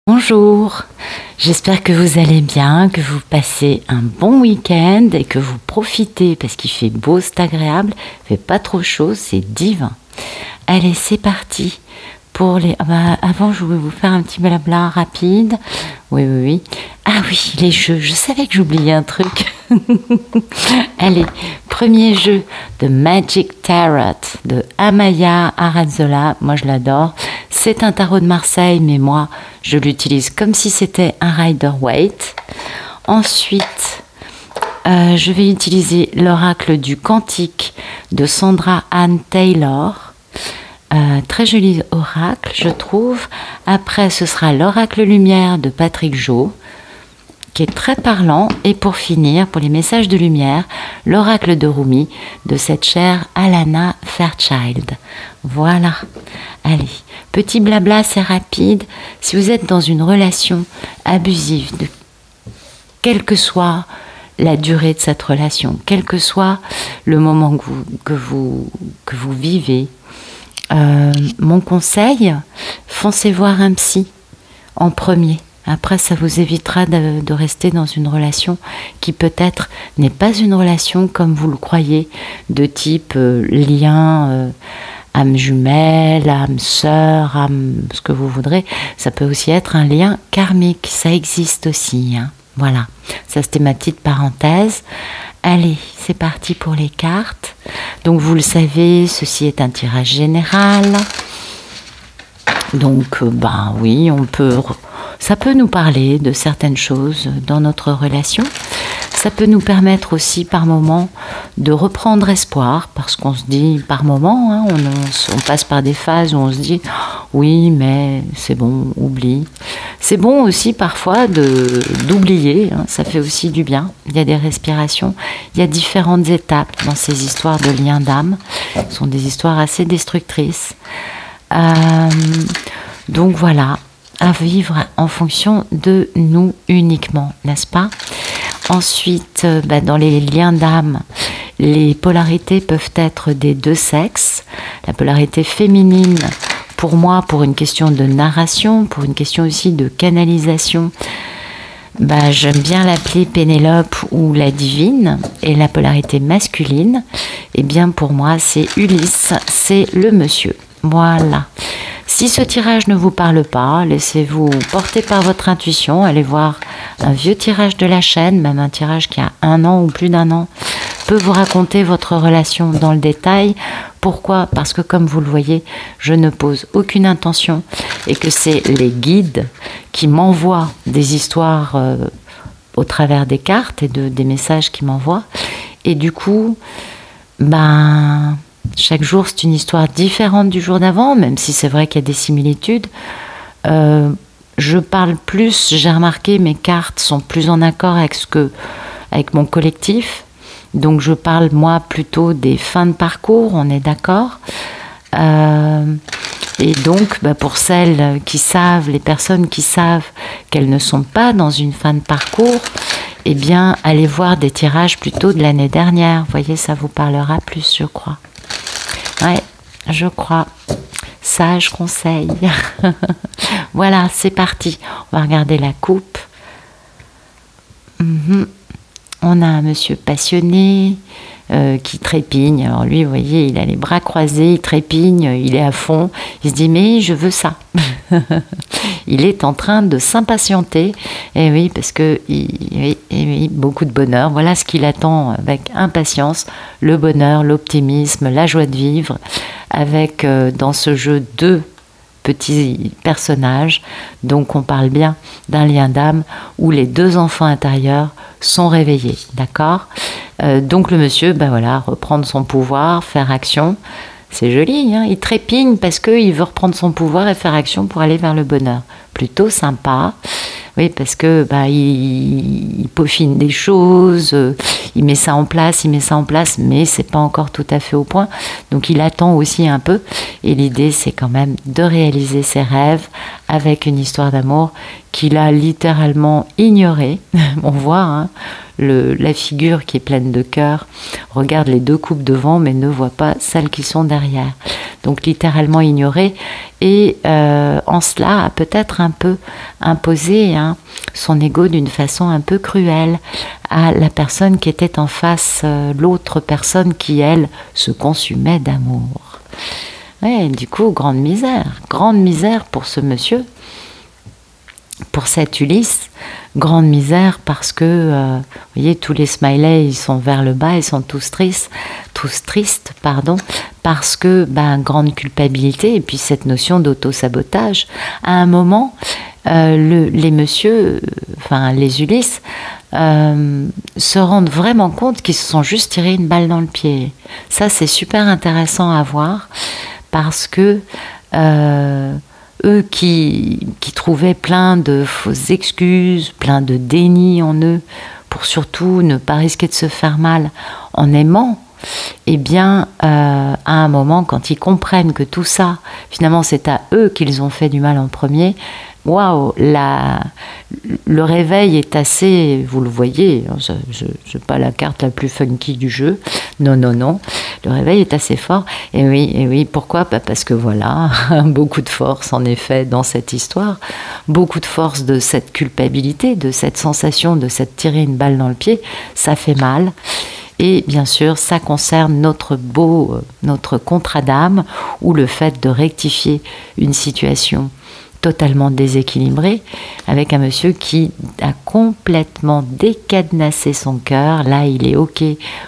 Bonjour, j'espère que vous allez bien, que vous passez un bon week-end et que vous profitez parce qu'il fait beau, c'est agréable, il fait pas trop chaud, c'est divin. Allez, c'est parti pour les... avant, je voulais vous faire un petit blabla rapide. Oui. Ah oui, les jeux, je savais que j'oubliais un truc. Allez, premier jeu de Magic Tarot de Amaya Arrazzola, moi je l'adore. C'est un tarot de Marseille, mais moi je l'utilise comme si c'était un Rider-Waite. Ensuite, je vais utiliser l'oracle du Cantique de Sandra Anne Taylor. Très joli oracle, je trouve. Après, ce sera l'oracle lumière de Patrick Jo, qui est très parlant. Et pour finir, pour les messages de lumière, l'oracle de Rumi de cette chère Alana Fairchild. Voilà. Allez, petit blabla, c'est rapide. Si vous êtes dans une relation abusive, quelle que soit la durée de cette relation, quel que soit le moment que vous vivez, mon conseil, foncez voir un psy en premier. Après, ça vous évitera de rester dans une relation qui peut-être n'est pas une relation comme vous le croyez, de type lien âme jumelle, âme sœur, âme ce que vous voudrez. Ça peut aussi être un lien karmique, ça existe aussi. Hein. Voilà, ça c'était ma petite parenthèse. Allez, c'est parti pour les cartes. Donc vous le savez, ceci est un tirage général. Donc oui, ça peut nous parler de certaines choses dans notre relation. Ça peut nous permettre aussi par moments de reprendre espoir, parce qu'on se dit par moments, hein, on passe par des phases où on se dit oui, mais c'est bon, oublie. C'est bon aussi parfois d'oublier, hein, ça fait aussi du bien. Il y a des respirations, il y a différentes étapes dans ces histoires de liens d'âme. Ce sont des histoires assez destructrices. Donc voilà, à vivre en fonction de nous uniquement, n'est-ce pas ? Ensuite, dans les liens d'âme, les polarités peuvent être des deux sexes. La polarité féminine, pour moi, pour une question de narration, pour une question aussi de canalisation, j'aime bien l'appeler Pénélope ou la divine. Et la polarité masculine, eh bien pour moi, c'est Ulysse, c'est le monsieur. Voilà. Si ce tirage ne vous parle pas, laissez-vous porter par votre intuition. Allez voir un vieux tirage de la chaîne, même un tirage qui a 1 an ou plus d'1 an, peut vous raconter votre relation dans le détail. Pourquoi ? Parce que comme vous le voyez, je ne pose aucune intention et que c'est les guides qui m'envoient des histoires au travers des cartes et des messages qu'ils m'envoient. Et du coup, chaque jour, c'est une histoire différente du jour d'avant, même si c'est vrai qu'il y a des similitudes. Je parle plus, j'ai remarqué, mes cartes sont plus en accord avec mon collectif. Donc je parle, moi, plutôt des fins de parcours, on est d'accord. Et donc, pour celles qui savent, les personnes qui savent qu'elles ne sont pas dans une fin de parcours, eh bien, allez voir des tirages plutôt de l'année dernière. Vous voyez, ça vous parlera plus, je crois. Ouais, je crois. Sage conseil. Voilà, c'est parti. On va regarder la coupe. On a un monsieur passionné qui trépigne. Alors lui, vous voyez, il a les bras croisés, il trépigne, il est à fond. Il se dit, mais je veux ça. Il est en train de s'impatienter. Et oui, parce que oui, beaucoup de bonheur. Voilà ce qu'il attend avec impatience. Le bonheur, l'optimisme, la joie de vivre. Avec, dans ce jeu, 2 petits personnages. Donc on parle bien d'un lien d'âme où les 2 enfants intérieurs sont réveillés. D'accord ? Donc le monsieur, reprendre son pouvoir, faire action. C'est joli, hein, il trépigne parce qu'il veut reprendre son pouvoir et faire action pour aller vers le bonheur. Plutôt sympa. Oui, parce que il peaufine des choses, il met ça en place, mais c'est pas encore tout à fait au point. Donc il attend aussi un peu. Et l'idée, c'est quand même de réaliser ses rêves avec une histoire d'amour qu'il a littéralement ignoré. On voit hein, la figure qui est pleine de cœur, regarde les 2 coupes devant mais ne voit pas celles qui sont derrière. Donc littéralement ignoré et en cela a peut-être un peu imposé hein, son ego d'une façon un peu cruelle à la personne qui était en face, l'autre personne qui elle se consumait d'amour. Ouais, du coup grande misère pour ce monsieur. Pour cette Ulysse, grande misère parce que, vous voyez, tous les smileys, ils sont vers le bas, ils sont tous tristes, parce que, grande culpabilité, et puis cette notion d'auto-sabotage. À un moment, les messieurs, les Ulysses, se rendent vraiment compte qu'ils se sont juste tirés une balle dans le pied. Ça, c'est super intéressant à voir, parce que... eux qui trouvaient plein de fausses excuses, plein de déni en eux, pour surtout ne pas risquer de se faire mal en aimant, eh bien, à un moment, quand ils comprennent que tout ça, finalement, c'est à eux qu'ils ont fait du mal en premier, waouh, le réveil est assez, vous le voyez, je n'ai pas la carte la plus funky du jeu, non, le réveil est assez fort, et oui, pourquoi ? Parce que voilà, beaucoup de force en effet dans cette histoire, beaucoup de force de cette culpabilité, de cette sensation de s'être tiré une balle dans le pied, ça fait mal. Et bien sûr, ça concerne notre contrat d'âme, ou le fait de rectifier une situation totalement déséquilibré, avec un monsieur qui a complètement décadenassé son cœur. Là, il est OK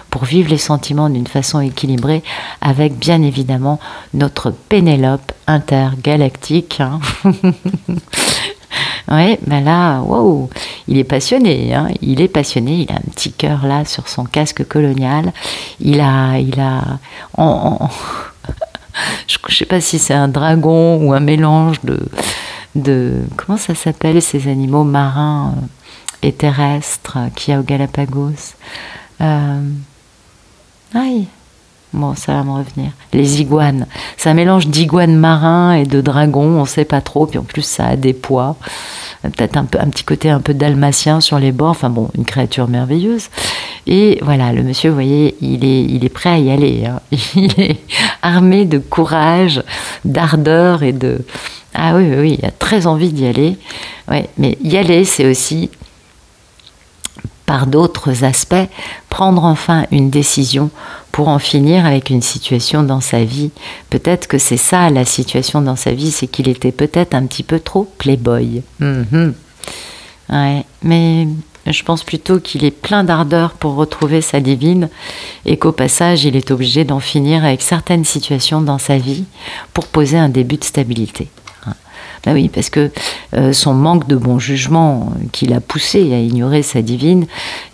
pour vivre les sentiments d'une façon équilibrée, avec bien évidemment notre Pénélope intergalactique. Hein. Oui, là, wow, il est passionné, hein, il a un petit cœur là sur son casque colonial. Je ne sais pas si c'est un dragon ou un mélange de comment ça s'appelle ces animaux marins et terrestres qu'il y a au Galapagos. Bon, ça va me revenir. Les iguanes. C'est un mélange d'iguanes marins et de dragons, on ne sait pas trop. Puis en plus, ça a des poids. Peut-être un petit côté un peu dalmatien sur les bords. Enfin bon, une créature merveilleuse. Et voilà, le monsieur, vous voyez, il est prêt à y aller. Hein. Il est armé de courage, d'ardeur et de... Ah oui, il a très envie d'y aller. Ouais, mais y aller, c'est aussi, par d'autres aspects, prendre enfin une décision pour en finir avec une situation dans sa vie. Peut-être que c'est ça la situation dans sa vie, c'est qu'il était peut-être un petit peu trop playboy. Ouais, mais je pense plutôt qu'il est plein d'ardeur pour retrouver sa divine et qu'au passage, il est obligé d'en finir avec certaines situations dans sa vie pour poser un début de stabilité. Ben oui, parce que son manque de bon jugement qui l'a poussé à ignorer sa divine,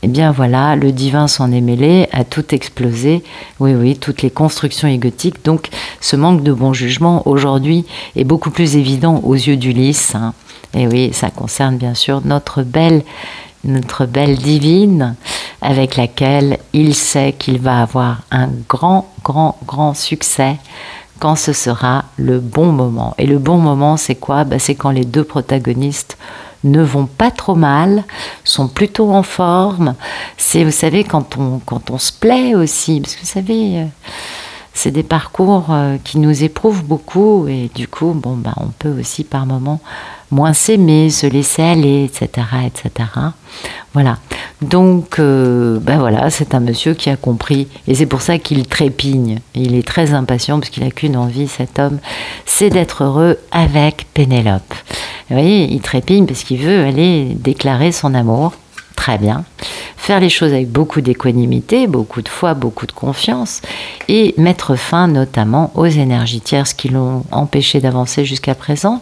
eh bien voilà, le divin s'en est mêlé, a tout explosé, oui, toutes les constructions égotiques. Donc ce manque de bon jugement aujourd'hui est beaucoup plus évident aux yeux d'Ulysse. Hein. Et oui, ça concerne bien sûr notre belle divine, avec laquelle il sait qu'il va avoir un grand succès quand ce sera le bon moment. Et le bon moment, c'est quoi ? C'est quand les deux protagonistes ne vont pas trop mal, sont plutôt en forme. C'est, vous savez, quand on se plaît aussi, parce que vous savez, c'est des parcours qui nous éprouvent beaucoup, et du coup, on peut aussi par moments moins s'aimer, se laisser aller, etc. Voilà. Donc, voilà, c'est un monsieur qui a compris, et c'est pour ça qu'il trépigne. Il est très impatient, parce qu'il n'a qu'une envie, cet homme, c'est d'être heureux avec Pénélope. Vous voyez, il trépigne parce qu'il veut aller déclarer son amour. Très bien. Faire les choses avec beaucoup d'équanimité, beaucoup de foi, beaucoup de confiance, et mettre fin notamment aux énergies tierces qui l'ont empêché d'avancer jusqu'à présent.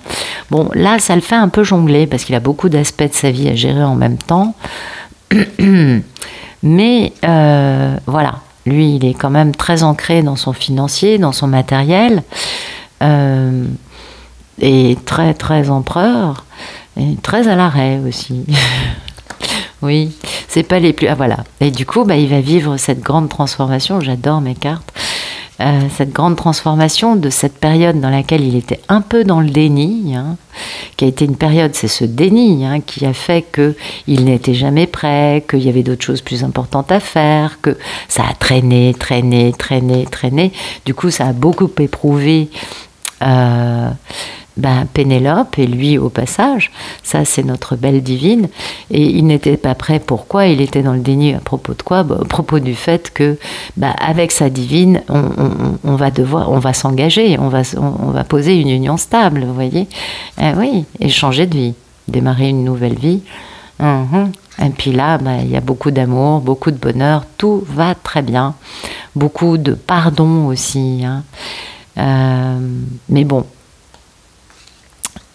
Bon, là, ça le fait un peu jongler, parce qu'il a beaucoup d'aspects de sa vie à gérer en même temps. Mais voilà, lui, il est quand même très ancré dans son financier, dans son matériel, et très empereur, et très à l'arrêt aussi. Oui, c'est pas les plus... Ah voilà. Et du coup, il va vivre cette grande transformation. J'adore mes cartes. cette grande transformation de cette période dans laquelle il était un peu dans le déni, hein, qui a été une période, c'est ce déni hein, qui a fait qu'il n'était jamais prêt, qu'il y avait d'autres choses plus importantes à faire, que ça a traîné. Du coup, ça a beaucoup éprouvé Pénélope et lui au passage. Ça, c'est notre belle divine. Et il n'était pas prêt. Pourquoi? Il était dans le déni à propos de quoi? À propos du fait que, avec sa divine, on va s'engager, on va poser une union stable, vous voyez? Oui, et changer de vie, démarrer une nouvelle vie. Et puis là, il y a beaucoup d'amour, beaucoup de bonheur, tout va très bien. Beaucoup de pardon aussi. Hein. Mais bon,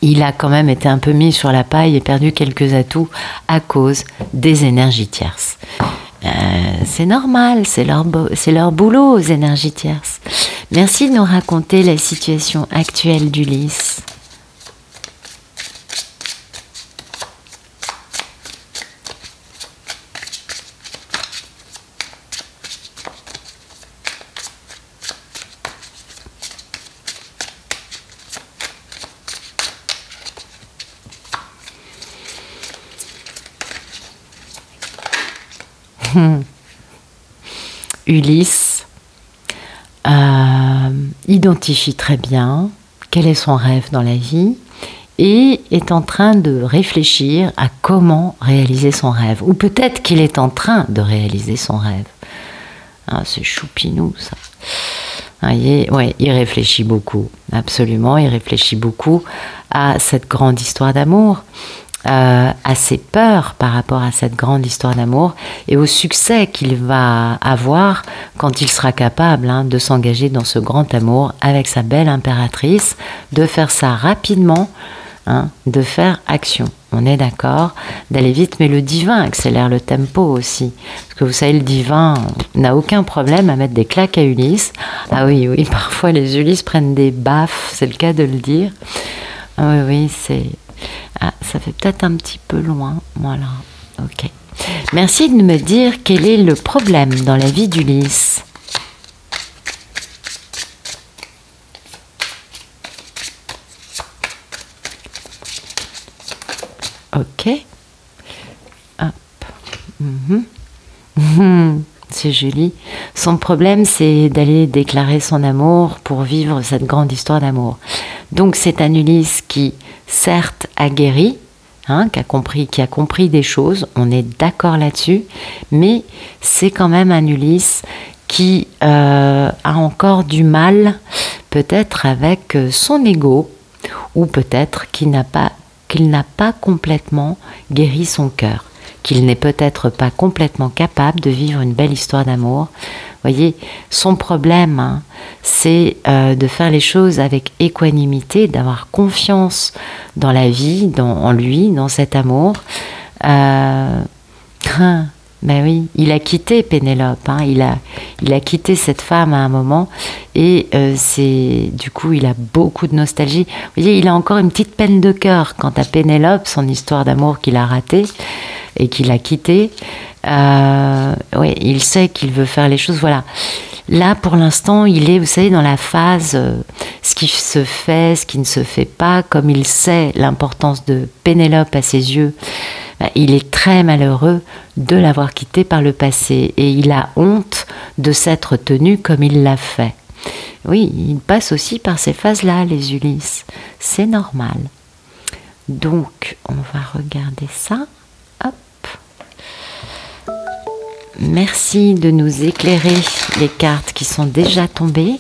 il a quand même été un peu mis sur la paille et perdu quelques atouts à cause des énergies tierces. C'est normal, c'est leur boulot aux énergies tierces. Merci de nous raconter la situation actuelle d'Ulysse. Ulysse identifie très bien quel est son rêve dans la vie et est en train de réfléchir à comment réaliser son rêve. Ou peut-être qu'il est en train de réaliser son rêve. Ah, c'est choupinou ça. Il réfléchit beaucoup, absolument, il réfléchit beaucoup à cette grande histoire d'amour. À ses peurs par rapport à cette grande histoire d'amour et au succès qu'il va avoir quand il sera capable de s'engager dans ce grand amour avec sa belle impératrice, de faire ça rapidement, de faire action. On est d'accord, d'aller vite, mais le divin accélère le tempo aussi. Parce que vous savez, le divin n'a aucun problème à mettre des claques à Ulysse. Ah oui, parfois les Ulysses prennent des baffes, c'est le cas de le dire. Oui, c'est... ça fait peut-être un petit peu loin. Voilà, ok. Merci de me dire quel est le problème dans la vie d'Ulysse. Ok. Hop. C'est Julie. Son problème, c'est d'aller déclarer son amour pour vivre cette grande histoire d'amour. Donc c'est un Ulysse qui, certes, a guéri, qui a compris des choses, on est d'accord là-dessus, mais c'est quand même un Ulysse qui a encore du mal, peut-être avec son ego, ou peut-être qu'il n'a pas complètement guéri son cœur, qu'il n'est peut-être pas complètement capable de vivre une belle histoire d'amour. Vous voyez, son problème, c'est de faire les choses avec équanimité, d'avoir confiance dans la vie, en lui, dans cet amour. Oui, il a quitté Pénélope, il a quitté cette femme à un moment et du coup il a beaucoup de nostalgie. Vous voyez, il a encore une petite peine de cœur quant à Pénélope, son histoire d'amour qu'il a ratée et qu'il a quittée. Il sait qu'il veut faire les choses, voilà. Là, pour l'instant, il est, vous savez, dans la phase ce qui se fait, ce qui ne se fait pas, comme il sait l'importance de Pénélope à ses yeux. Il est très malheureux de l'avoir quitté par le passé et il a honte de s'être tenu comme il l'a fait. Oui, il passe aussi par ces phases-là, les Ulysses. C'est normal. Donc, on va regarder ça. Hop. Merci de nous éclairer les cartes qui sont déjà tombées.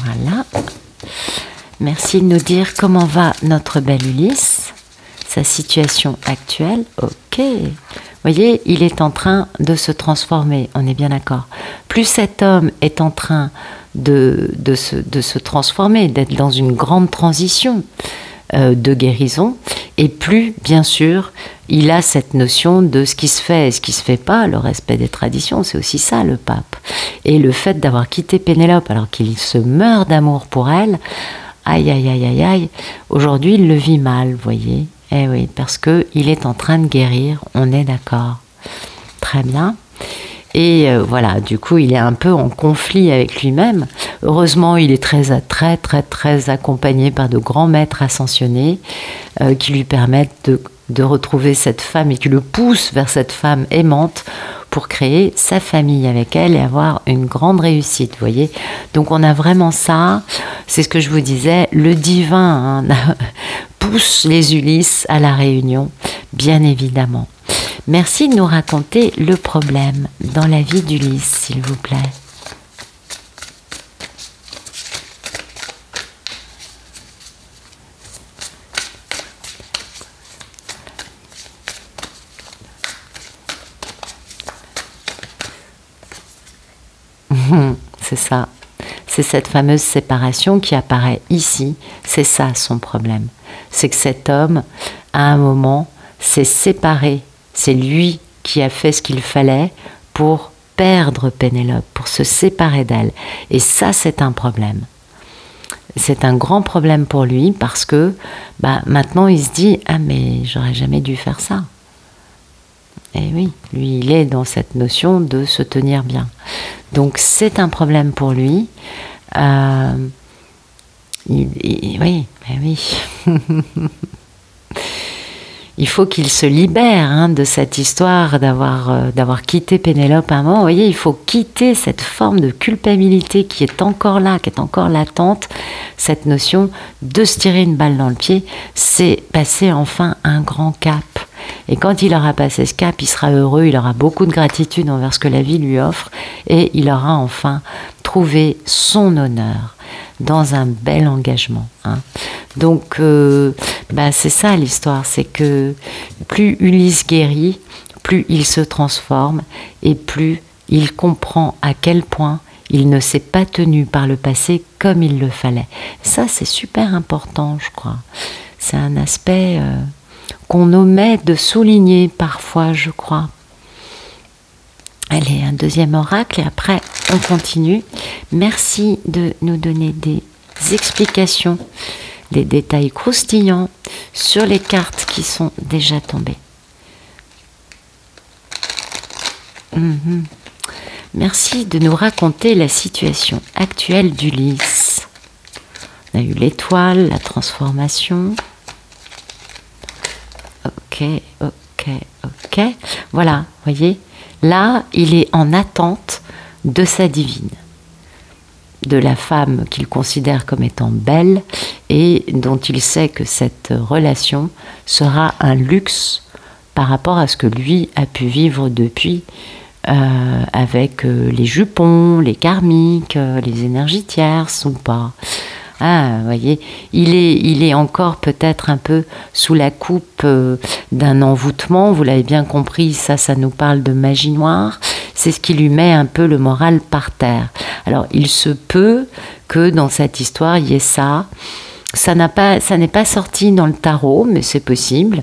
Voilà. Merci de nous dire comment va notre bel Ulysse, sa situation actuelle. Ok. Vous voyez, il est en train de se transformer, on est bien d'accord. Plus cet homme est en train de se transformer, d'être dans une grande transition de guérison, et plus, bien sûr, il a cette notion de ce qui se fait et ce qui se fait pas, le respect des traditions, c'est aussi ça le pape. Et le fait d'avoir quitté Pénélope alors qu'il se meurt d'amour pour elle, aïe, aïe, aïe, aïe, aïe, aujourd'hui il le vit mal, vous voyez. Eh oui, parce qu'il est en train de guérir, on est d'accord. Très bien. Et voilà, du coup, il est un peu en conflit avec lui-même. Heureusement, il est très accompagné par de grands maîtres ascensionnés qui lui permettent de retrouver cette femme et qui le poussent vers cette femme aimante pour créer sa famille avec elle et avoir une grande réussite, vous voyez. Donc on a vraiment ça, c'est ce que je vous disais, le divin pousse les Ulysses à la réunion, bien évidemment. Merci de nous raconter le problème dans la vie d'Ulysse, s'il vous plaît. C'est ça. C'est cette fameuse séparation qui apparaît ici. C'est ça son problème. C'est que cet homme, à un moment, s'est séparé. C'est lui qui a fait ce qu'il fallait pour perdre Pénélope, pour se séparer d'elle. Et ça, c'est un problème. C'est un grand problème pour lui parce que maintenant, il se dit « Ah, mais j'aurais jamais dû faire ça ». Et oui, lui, il est dans cette notion de se tenir bien. Donc, c'est un problème pour lui. Oui. Il faut qu'il se libère de cette histoire d'avoir quitté Pénélope à un moment. Vous voyez, il faut quitter cette forme de culpabilité qui est encore là, qui est encore latente. Cette notion de se tirer une balle dans le pied, c'est passer enfin un grand cap. Et quand il aura passé ce cap, il sera heureux, il aura beaucoup de gratitude envers ce que la vie lui offre et il aura enfin trouvé son honneur dans un bel engagement. Donc, c'est ça l'histoire, c'est que plus Ulysse guérit, plus il se transforme et plus il comprend à quel point il ne s'est pas tenu par le passé comme il le fallait. Ça, c'est super important, je crois. C'est un aspect qu'on omet de souligner parfois, je crois. Allez, un deuxième oracle et après on continue. Merci de nous donner des explications, des détails croustillants sur les cartes qui sont déjà tombées. Merci de nous raconter la situation actuelle d'Ulysse. On a eu l'étoile, la transformation. Ok. Voilà, voyez. Là, il est en attente de sa divine, de la femme qu'il considère comme étant belle et dont il sait que cette relation sera un luxe par rapport à ce que lui a pu vivre depuis avec les jupons, les karmiques, les énergies tierces ou pas. Ah, vous voyez, il est encore peut-être un peu sous la coupe d'un envoûtement, vous l'avez bien compris, ça nous parle de magie noire, c'est ce qui lui met un peu le moral par terre. Alors, il se peut que dans cette histoire, il y ait ça. Ça n'est pas sorti dans le tarot, mais c'est possible.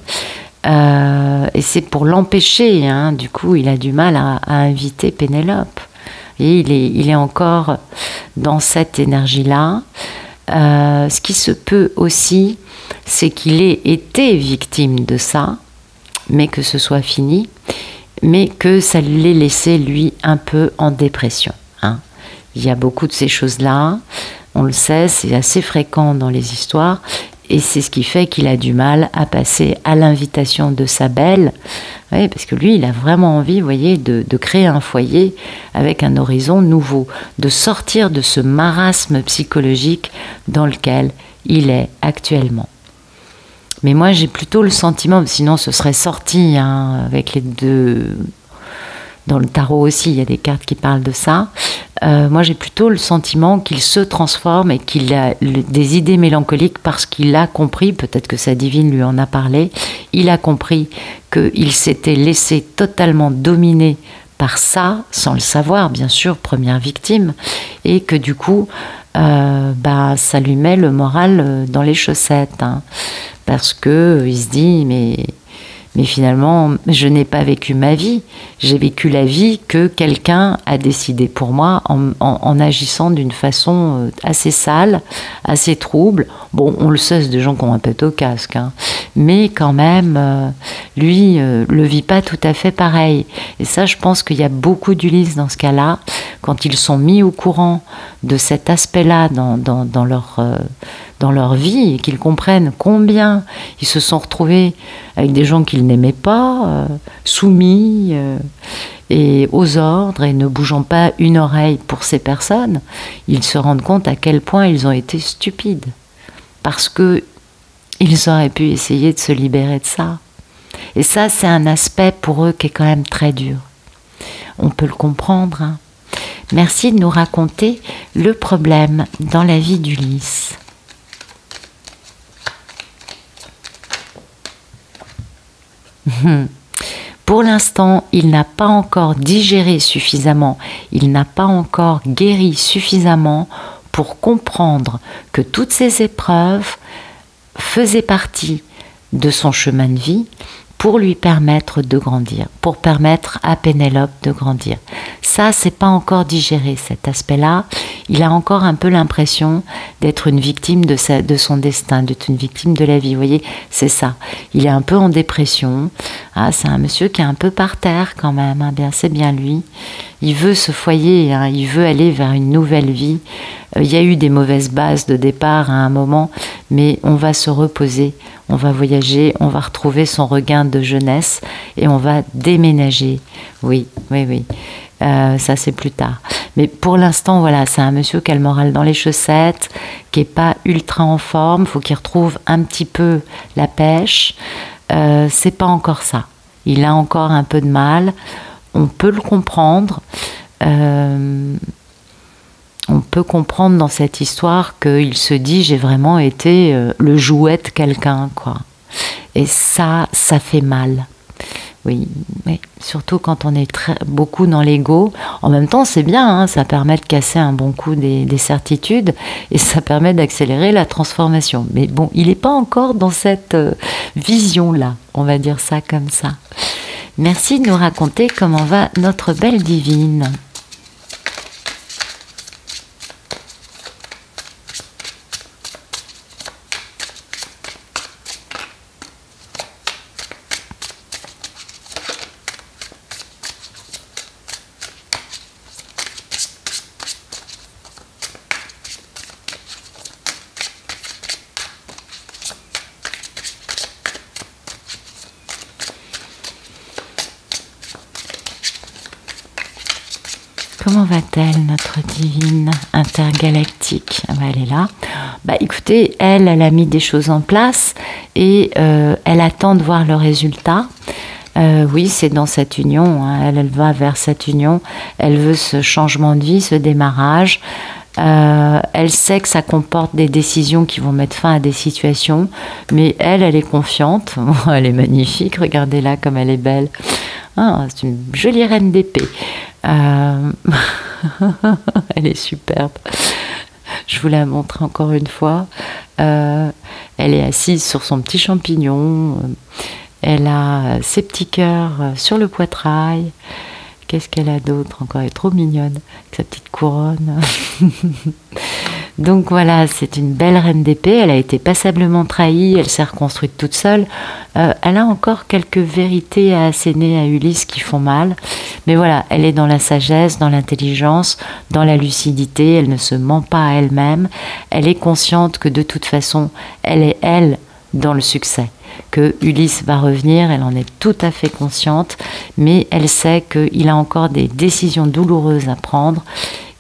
Et c'est pour l'empêcher, du coup, il a du mal à inviter Pénélope. Et il est encore dans cette énergie-là. Ce qui se peut aussi, c'est qu'il ait été victime de ça, mais que ce soit fini, mais que ça l'ait laissé, lui, un peu en dépression. Il y a beaucoup de ces choses-là, on le sait, c'est assez fréquent dans les histoires, et c'est ce qui fait qu'il a du mal à passer à l'invitation de sa belle, oui, parce que lui, il a vraiment envie, vous voyez, de créer un foyer avec un horizon nouveau, de sortir de ce marasme psychologique dans lequel il est actuellement. Mais moi, j'ai plutôt le sentiment, sinon ce serait sorti avec les deux... Dans le tarot aussi, il y a des cartes qui parlent de ça. Moi, j'ai plutôt le sentiment qu'il se transforme et qu'il a des idées mélancoliques parce qu'il a compris, peut-être que sa divine lui en a parlé, il a compris qu'il s'était laissé totalement dominer par ça, sans le savoir, bien sûr, première victime, et que du coup, ça lui met le moral dans les chaussettes, parce que il se dit, Mais finalement, je n'ai pas vécu ma vie. J'ai vécu la vie que quelqu'un a décidé pour moi en agissant d'une façon assez sale, assez trouble. Bon, on le sait, c'est des gens qui ont un pet au casque, hein. Mais quand même, lui, le vit pas tout à fait pareil. Et ça, je pense qu'il y a beaucoup d'Ulysse dans ce cas-là, quand ils sont mis au courant de cet aspect-là dans leur vie et qu'ils comprennent combien ils se sont retrouvés avec des gens qu'ils n'aimaient pas, soumis et aux ordres et ne bougeant pas une oreille pour ces personnes, ils se rendent compte à quel point ils ont été stupides. Parce que ils auraient pu essayer de se libérer de ça. Et ça, c'est un aspect pour eux qui est quand même très dur. On peut le comprendre, hein. Merci de nous raconter le problème dans la vie d'Ulysse. Pour l'instant, il n'a pas encore digéré suffisamment, il n'a pas encore guéri suffisamment pour comprendre que toutes ces épreuves faisaient partie de son chemin de vie pour lui permettre de grandir, pour permettre à Pénélope de grandir. Ça, c'est pas encore digéré, cet aspect-là. Il a encore un peu l'impression d'être une victime de son destin, d'être une victime de la vie. Vous voyez, c'est ça. Il est un peu en dépression. Ah, c'est un monsieur qui est un peu par terre quand même, hein. Bien, c'est bien lui. Il veut ce foyer, hein. Il veut aller vers une nouvelle vie. Il y a eu des mauvaises bases de départ à un moment, mais on va se reposer, on va voyager, on va retrouver son regain de jeunesse et on va déménager. Oui, oui, oui. Ça, c'est plus tard. Mais pour l'instant, voilà, c'est un monsieur qui a le moral dans les chaussettes, qui n'est pas ultra en forme. Il faut qu'il retrouve un petit peu la pêche. C'est pas encore ça. Il a encore un peu de mal. On peut le comprendre. On peut comprendre dans cette histoire qu'il se dit j'ai vraiment été le jouet de quelqu'un, quoi. Et ça fait mal. Oui, mais surtout quand on est beaucoup dans l'ego. En même temps, c'est bien, hein, ça permet de casser un bon coup des certitudes et ça permet d'accélérer la transformation. Mais bon, il n'est pas encore dans cette vision-là, on va dire ça comme ça. Merci de nous raconter comment va notre belle divine. Comment va-t-elle, notre divine intergalactique? Ah bah, elle est là. Bah, écoutez, elle a mis des choses en place et elle attend de voir le résultat. Oui, c'est dans cette union, hein. Elle va vers cette union. Elle veut ce changement de vie, ce démarrage. Elle sait que ça comporte des décisions qui vont mettre fin à des situations, mais elle est confiante. Elle est magnifique, regardez-la comme elle est belle. Ah, c'est une jolie reine d'épée. Elle est superbe. Je vous la montre encore une fois. Elle est assise sur son petit champignon. Elle a ses petits cœurs sur le poitrail. Qu'est-ce qu'elle a d'autre encore? Elle est trop mignonne, avec sa petite couronne. Donc voilà, c'est une belle reine d'épée. Elle a été passablement trahie, elle s'est reconstruite toute seule. Elle a encore quelques vérités à asséner à Ulysse qui font mal. Mais voilà, elle est dans la sagesse, dans l'intelligence, dans la lucidité. Elle ne se ment pas à elle-même. Elle est consciente que de toute façon, elle est elle dans le succès. Que Ulysse va revenir, elle en est tout à fait consciente, mais elle sait qu'il a encore des décisions douloureuses à prendre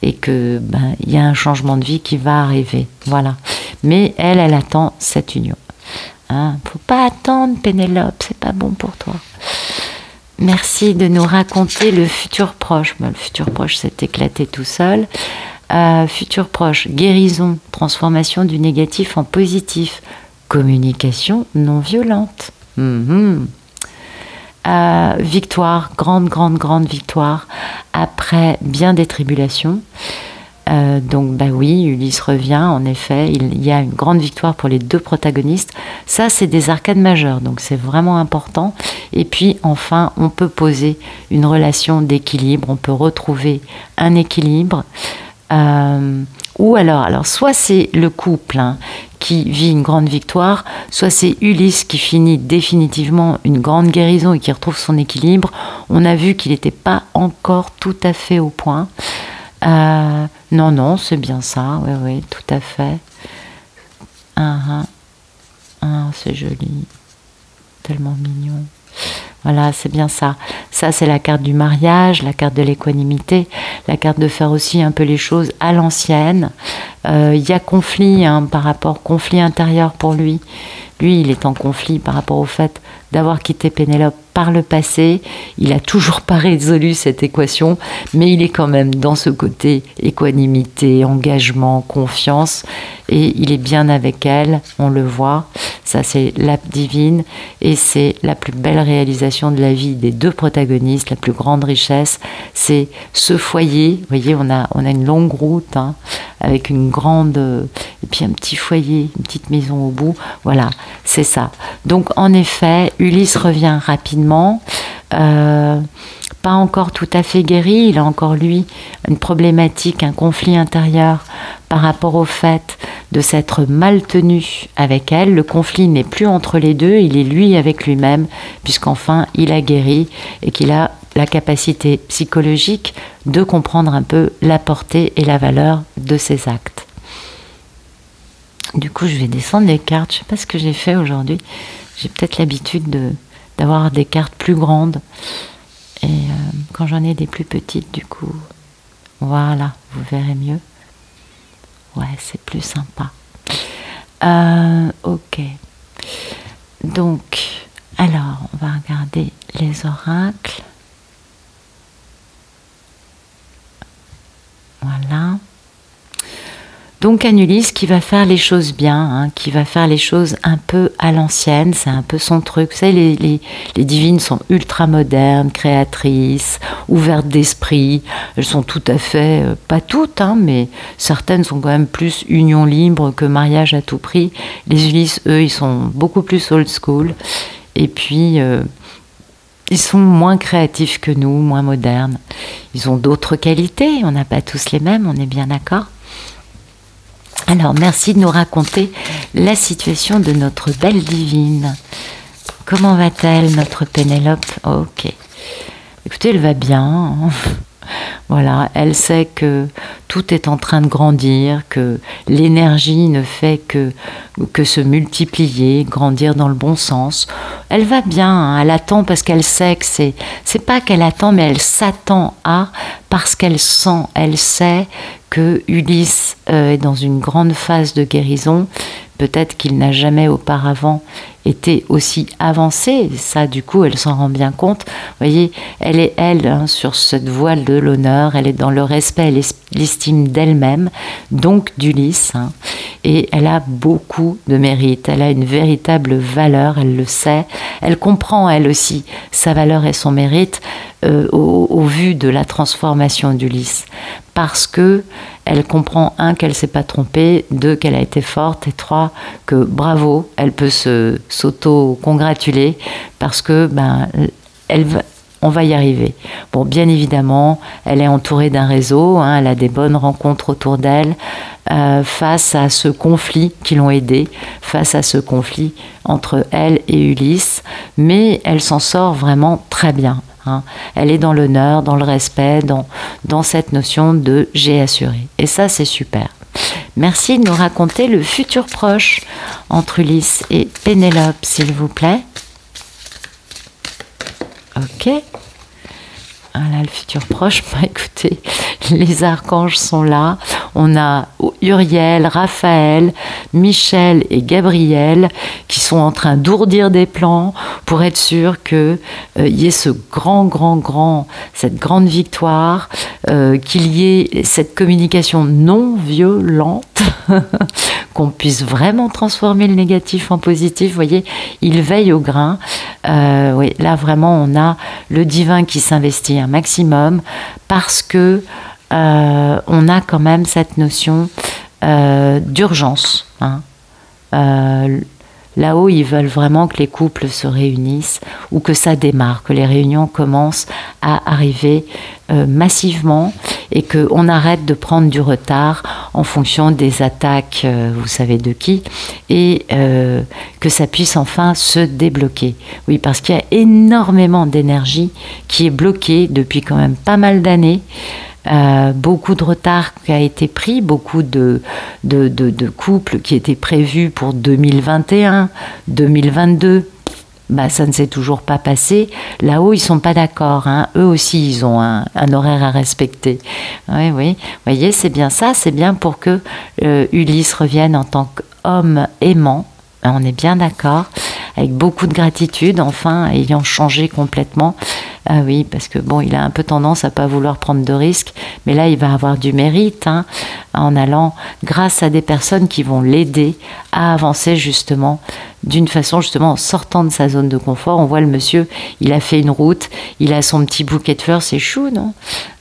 et que y a un changement de vie qui va arriver. Voilà. Mais elle attend cette union. Hein, faut pas attendre, Pénélope, c'est pas bon pour toi. Merci de nous raconter le futur proche. Le futur proche s'est éclaté tout seul. Futur proche, guérison, transformation du négatif en positif. Communication non violente. Victoire, grande victoire, après bien des tribulations. Donc bah oui, Ulysse revient, en effet, il y a une grande victoire pour les deux protagonistes. Ça, c'est des arcades majeures, donc c'est vraiment important. Et puis enfin, on peut poser une relation d'équilibre, on peut retrouver un équilibre. Ou alors soit c'est le couple qui vit une grande victoire, soit c'est Ulysse qui finit définitivement une grande guérison et qui retrouve son équilibre. On a vu qu'il n'était pas encore tout à fait au point. Non, c'est bien ça, oui, tout à fait. C'est joli, tellement mignon. Voilà, c'est bien ça. Ça, c'est la carte du mariage, la carte de l'équanimité, la carte de faire aussi un peu les choses à l'ancienne. Il y a conflit conflit intérieur pour lui. Lui, il est en conflit par rapport au fait d'avoir quitté Pénélope par le passé. Il n'a toujours pas résolu cette équation, mais il est quand même dans ce côté équanimité, engagement, confiance, et il est bien avec elle, on le voit. Ça, c'est la divine, et c'est la plus belle réalisation de la vie des deux protagonistes, la plus grande richesse, c'est ce foyer. Vous voyez, on a une longue route, avec une grande, et puis un petit foyer, une petite maison au bout. Voilà, c'est ça. Donc, en effet, Ulysse revient rapidement, pas encore tout à fait guéri, il a encore lui une problématique, un conflit intérieur par rapport au fait de s'être mal tenu avec elle. Le conflit n'est plus entre les deux, il est lui avec lui-même, puisqu'enfin il a guéri et qu'il a la capacité psychologique de comprendre un peu la portée et la valeur de ses actes. Du coup, je vais descendre les cartes. Je ne sais pas ce que j'ai fait aujourd'hui. J'ai peut-être l'habitude d'avoir des cartes plus grandes. Et quand j'en ai des plus petites, du coup, voilà, vous verrez mieux. Ouais, c'est plus sympa. Ok. Donc, alors, on va regarder les oracles. Voilà. Donc un Ulysse qui va faire les choses bien, qui va faire les choses un peu à l'ancienne, c'est un peu son truc. Vous savez, les divines sont ultra modernes, créatrices, ouvertes d'esprit. Elles sont tout à fait, pas toutes, mais certaines sont quand même plus union libre que mariage à tout prix. Les Ulysses, eux, ils sont beaucoup plus old school. Et puis, ils sont moins créatifs que nous, moins modernes. Ils ont d'autres qualités, on n'a pas tous les mêmes, on est bien d'accord. Alors, merci de nous raconter la situation de notre belle divine. Comment va-t-elle, notre Pénélope? Ok. Écoutez, elle va bien. Voilà, elle sait que tout est en train de grandir, que l'énergie ne fait que se multiplier, grandir dans le bon sens. Elle va bien, elle attend parce qu'elle sait que c'est pas qu'elle attend, mais elle s'attend à, parce qu'elle sent, elle sait que Ulysse est dans une grande phase de guérison. Peut-être qu'il n'a jamais auparavant été aussi avancé. Ça, du coup, elle s'en rend bien compte. Vous voyez, elle est sur cette voile de l'honneur. Elle est dans le respect et l'estime d'elle-même, donc d'Ulysse. Et elle a beaucoup de mérite. Elle a une véritable valeur, elle le sait. Elle comprend, elle aussi, sa valeur et son mérite au vu de la transformation d'Ulysse. Parce que elle comprend, 1, qu'elle ne s'est pas trompée, 2, qu'elle a été forte, et 3, que bravo, elle peut s'auto-congratuler parce que on va y arriver. Bon, bien évidemment, elle est entourée d'un réseau, elle a des bonnes rencontres autour d'elle, face à ce conflit qui l'ont aidée, face à ce conflit entre elle et Ulysse, mais elle s'en sort vraiment très bien. Elle est dans l'honneur, dans le respect, dans cette notion de « j'ai assuré ». Et ça, c'est super. Merci de nous raconter le futur proche entre Ulysse et Pénélope, s'il vous plaît. Ok. Voilà, le futur proche. Écoutez, les archanges sont là. On a Uriel, Raphaël, Michel et Gabriel qui sont en train d'ourdir des plans pour être sûr qu'il y ait cette grande victoire, qu'il y ait cette communication non violente, qu'on puisse vraiment transformer le négatif en positif. Vous voyez, il veille au grain. Oui, là vraiment, on a le divin qui s'investit un maximum parce que on a quand même cette notion d'urgence. Hein. Là-haut, ils veulent vraiment que les couples se réunissent ou que ça démarre, que les réunions commencent à arriver massivement et qu'on arrête de prendre du retard en fonction des attaques, vous savez de qui, et que ça puisse enfin se débloquer. Oui, parce qu'il y a énormément d'énergie qui est bloquée depuis quand même pas mal d'années. Beaucoup de retard qui a été pris, beaucoup de couples qui étaient prévus pour 2021, 2022. Bah, ça ne s'est toujours pas passé. Là-haut, ils sont pas d'accord. Hein. Eux aussi, ils ont un horaire à respecter. Oui, oui. Vous voyez, c'est bien ça. C'est bien pour que Ulysse revienne en tant qu'homme aimant. On est bien d'accord. Avec beaucoup de gratitude, enfin, ayant changé complètement. Ah oui, parce que bon, il a un peu tendance à pas vouloir prendre de risques, mais là, il va avoir du mérite, hein, en allant grâce à des personnes qui vont l'aider à avancer justement, d'une façon justement en sortant de sa zone de confort. On voit le monsieur, il a fait une route, il a son petit bouquet de fleurs, c'est chou, non ?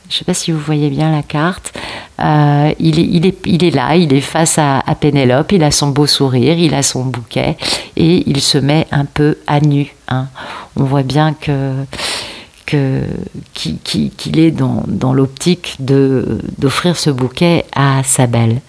Je ne sais pas si vous voyez bien la carte. Il est là, il est face à Pénélope, il a son beau sourire, il a son bouquet et il se met un peu à nu. Hein. On voit bien qu'il est dans l'optique d'offrir ce bouquet à sa belle.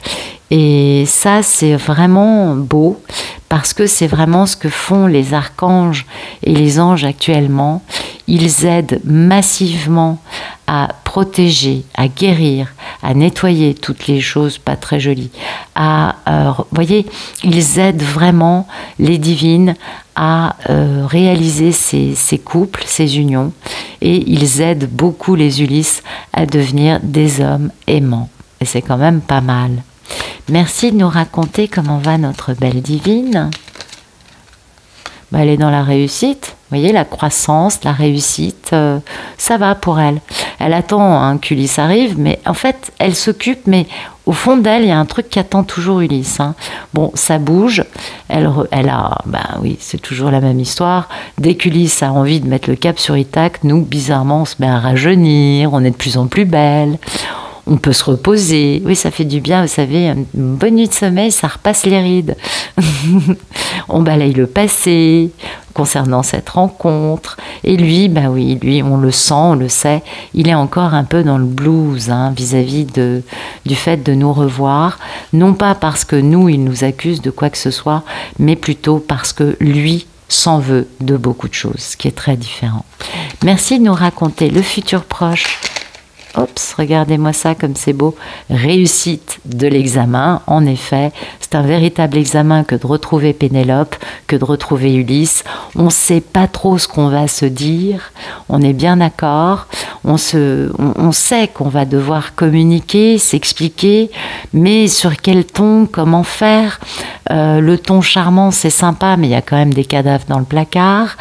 Et ça, c'est vraiment beau parce que c'est vraiment ce que font les archanges et les anges actuellement. Ils aident massivement à protéger, à guérir, à nettoyer toutes les choses pas très jolies. Vous voyez, ils aident vraiment les divines à réaliser ces couples, ces unions, et ils aident beaucoup les Ulysses à devenir des hommes aimants. Et c'est quand même pas mal. Merci de nous raconter comment va notre belle divine. Elle est dans la réussite. Vous voyez, la croissance, la réussite, ça va pour elle. Elle attend qu'Ulysse arrive, mais en fait, elle s'occupe, mais au fond d'elle, il y a un truc qui attend toujours Ulysse. Hein. Bon, ça bouge. Elle a, oui, c'est toujours la même histoire. Dès qu'Ulysse a envie de mettre le cap sur Ithaque, nous, bizarrement, on se met à rajeunir, on est de plus en plus belle. On peut se reposer. Oui, ça fait du bien, vous savez, une bonne nuit de sommeil, ça repasse les rides. On balaye le passé concernant cette rencontre. Et lui, oui, lui, on le sent, on le sait, il est encore un peu dans le blues vis-à-vis du fait de nous revoir. Non pas parce que nous, il nous accuse de quoi que ce soit, mais plutôt parce que lui s'en veut de beaucoup de choses, ce qui est très différent. Merci de nous raconter le futur proche. Oups, regardez-moi ça comme c'est beau. Réussite de l'examen, en effet, c'est un véritable examen que de retrouver Pénélope, que de retrouver Ulysse. On ne sait pas trop ce qu'on va se dire, on est bien d'accord, on sait qu'on va devoir communiquer, s'expliquer, mais sur quel ton, comment faire. Le ton charmant, c'est sympa, mais il y a quand même des cadavres dans le placard.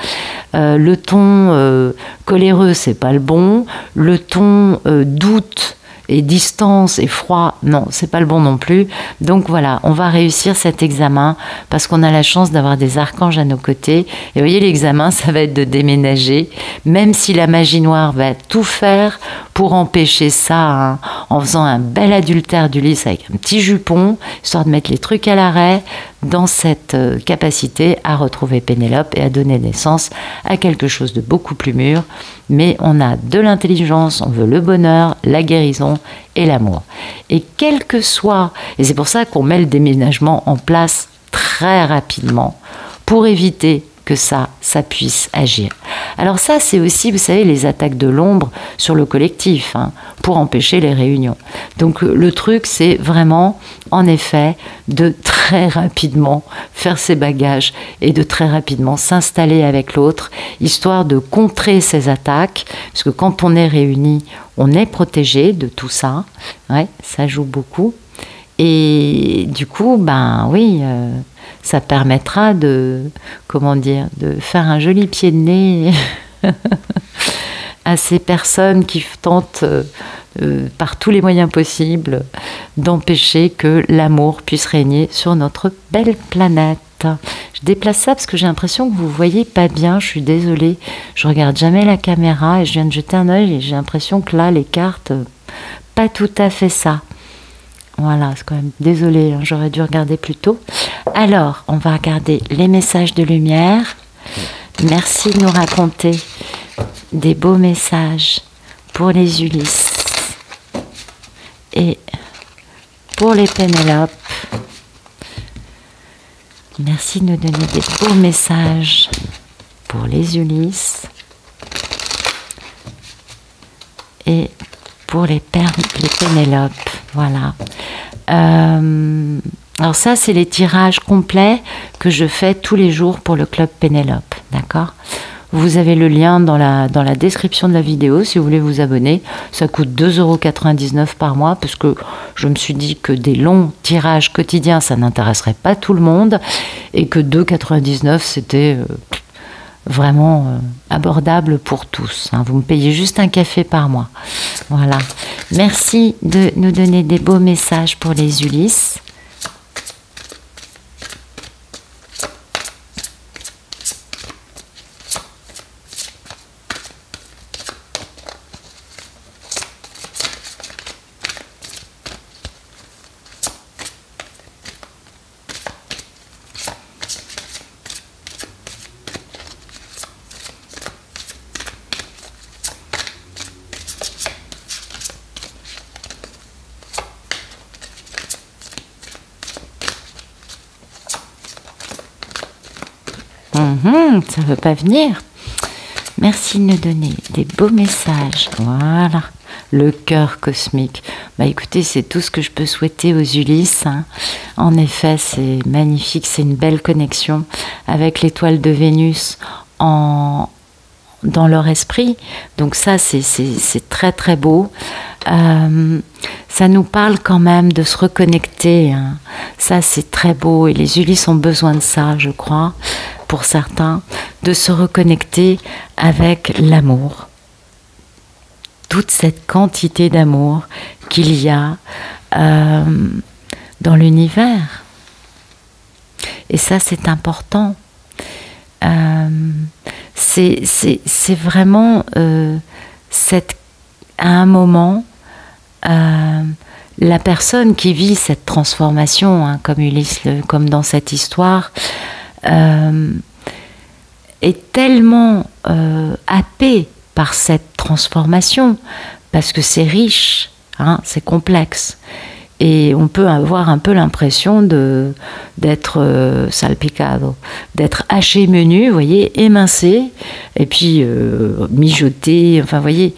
Le ton coléreux, c'est pas le bon. Le ton doute et distance et froid, non, c'est pas le bon non plus. Donc voilà, on va réussir cet examen parce qu'on a la chance d'avoir des archanges à nos côtés. Et vous voyez, l'examen, ça va être de déménager, même si la magie noire va tout faire pour empêcher ça, en faisant un bel adultère d'Ulysse avec un petit jupon, histoire de mettre les trucs à l'arrêt, dans cette capacité à retrouver Pénélope et à donner naissance à quelque chose de beaucoup plus mûr. Mais on a de l'intelligence, on veut le bonheur, la guérison et l'amour. Et quel que soit, et c'est pour ça qu'on met le déménagement en place très rapidement, pour éviter que ça puisse agir. Alors ça, c'est aussi, vous savez, les attaques de l'ombre sur le collectif, pour empêcher les réunions. Donc le truc, c'est vraiment, en effet, de très rapidement faire ses bagages et de très rapidement s'installer avec l'autre, histoire de contrer ces attaques, parce que quand on est réunis, on est protégé de tout ça. Ouais, ça joue beaucoup. Et du coup, oui, ça permettra de faire un joli pied de nez à ces personnes qui tentent par tous les moyens possibles d'empêcher que l'amour puisse régner sur notre belle planète. Je déplace ça parce que j'ai l'impression que vous ne voyez pas bien, je suis désolée. Je regarde jamais la caméra et je viens de jeter un œil et j'ai l'impression que là, les cartes pas tout à fait ça. Voilà, c'est quand même... Désolée, hein, j'aurais dû regarder plus tôt. Alors, on va regarder les messages de lumière. Merci de nous raconter des beaux messages pour les Ulysses et pour les Pénélope. Merci de nous donner des beaux messages pour les Ulysses et pour les Pénélope. Voilà. Alors ça, c'est les tirages complets que je fais tous les jours pour le club Pénélope. D'accord ? Vous avez le lien dans la description de la vidéo si vous voulez vous abonner. Ça coûte 2,99 € par mois parce que je me suis dit que des longs tirages quotidiens, ça n'intéresserait pas tout le monde et que 2,99 €, c'était vraiment abordable pour tous. Hein. Vous me payez juste un café par mois. Voilà. Merci de nous donner des beaux messages pour les Ulysses. Ça ne veut pas venir. Merci de nous donner des beaux messages. Voilà, le cœur cosmique. Bah écoutez, c'est tout ce que je peux souhaiter aux Ulysses. Hein. En effet, c'est magnifique, c'est une belle connexion avec l'étoile de Vénus dans leur esprit. Donc ça, c'est très très beau. Ça nous parle quand même de se reconnecter. Hein. Ça, c'est très beau et les Ulysses ont besoin de ça, je crois, pour certains, de se reconnecter avec l'amour. Toute cette quantité d'amour qu'il y a dans l'univers. Et ça, c'est important. C'est vraiment à un moment la personne qui vit cette transformation, hein, comme Ulysse, comme dans cette histoire, est tellement happée par cette transformation parce que c'est riche, hein, c'est complexe. Et on peut avoir un peu l'impression d'être salpicado, d'être haché menu, vous voyez, émincé, et puis mijoté, enfin, vous voyez,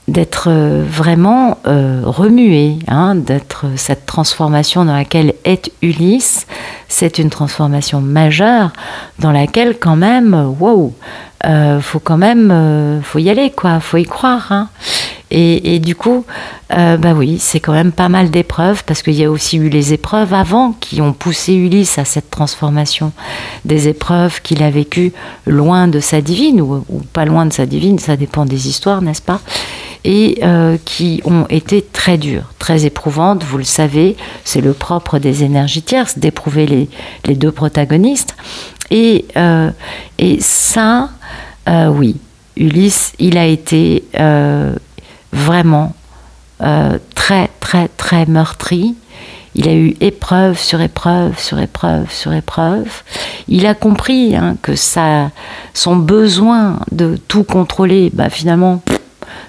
d'être vraiment remué, hein, d'être cette transformation dans laquelle est Ulysse, c'est une transformation majeure dans laquelle quand même, wow, faut y aller, quoi, faut y croire, hein. Et du coup, bah oui, c'est quand même pas mal d'épreuves, parce qu'il y a aussi eu les épreuves avant qui ont poussé Ulysse à cette transformation. Des épreuves qu'il a vécues loin de sa divine, ou pas loin de sa divine, ça dépend des histoires, n'est-ce pas ? Et qui ont été très dures, très éprouvantes, vous le savez, c'est le propre des énergies tierces, d'éprouver les deux protagonistes. Et ça, oui, Ulysse, il a été... vraiment très très très meurtri. Il a eu épreuve sur épreuve sur épreuve sur épreuve. Il a compris, hein, que son besoin de tout contrôler, bah, finalement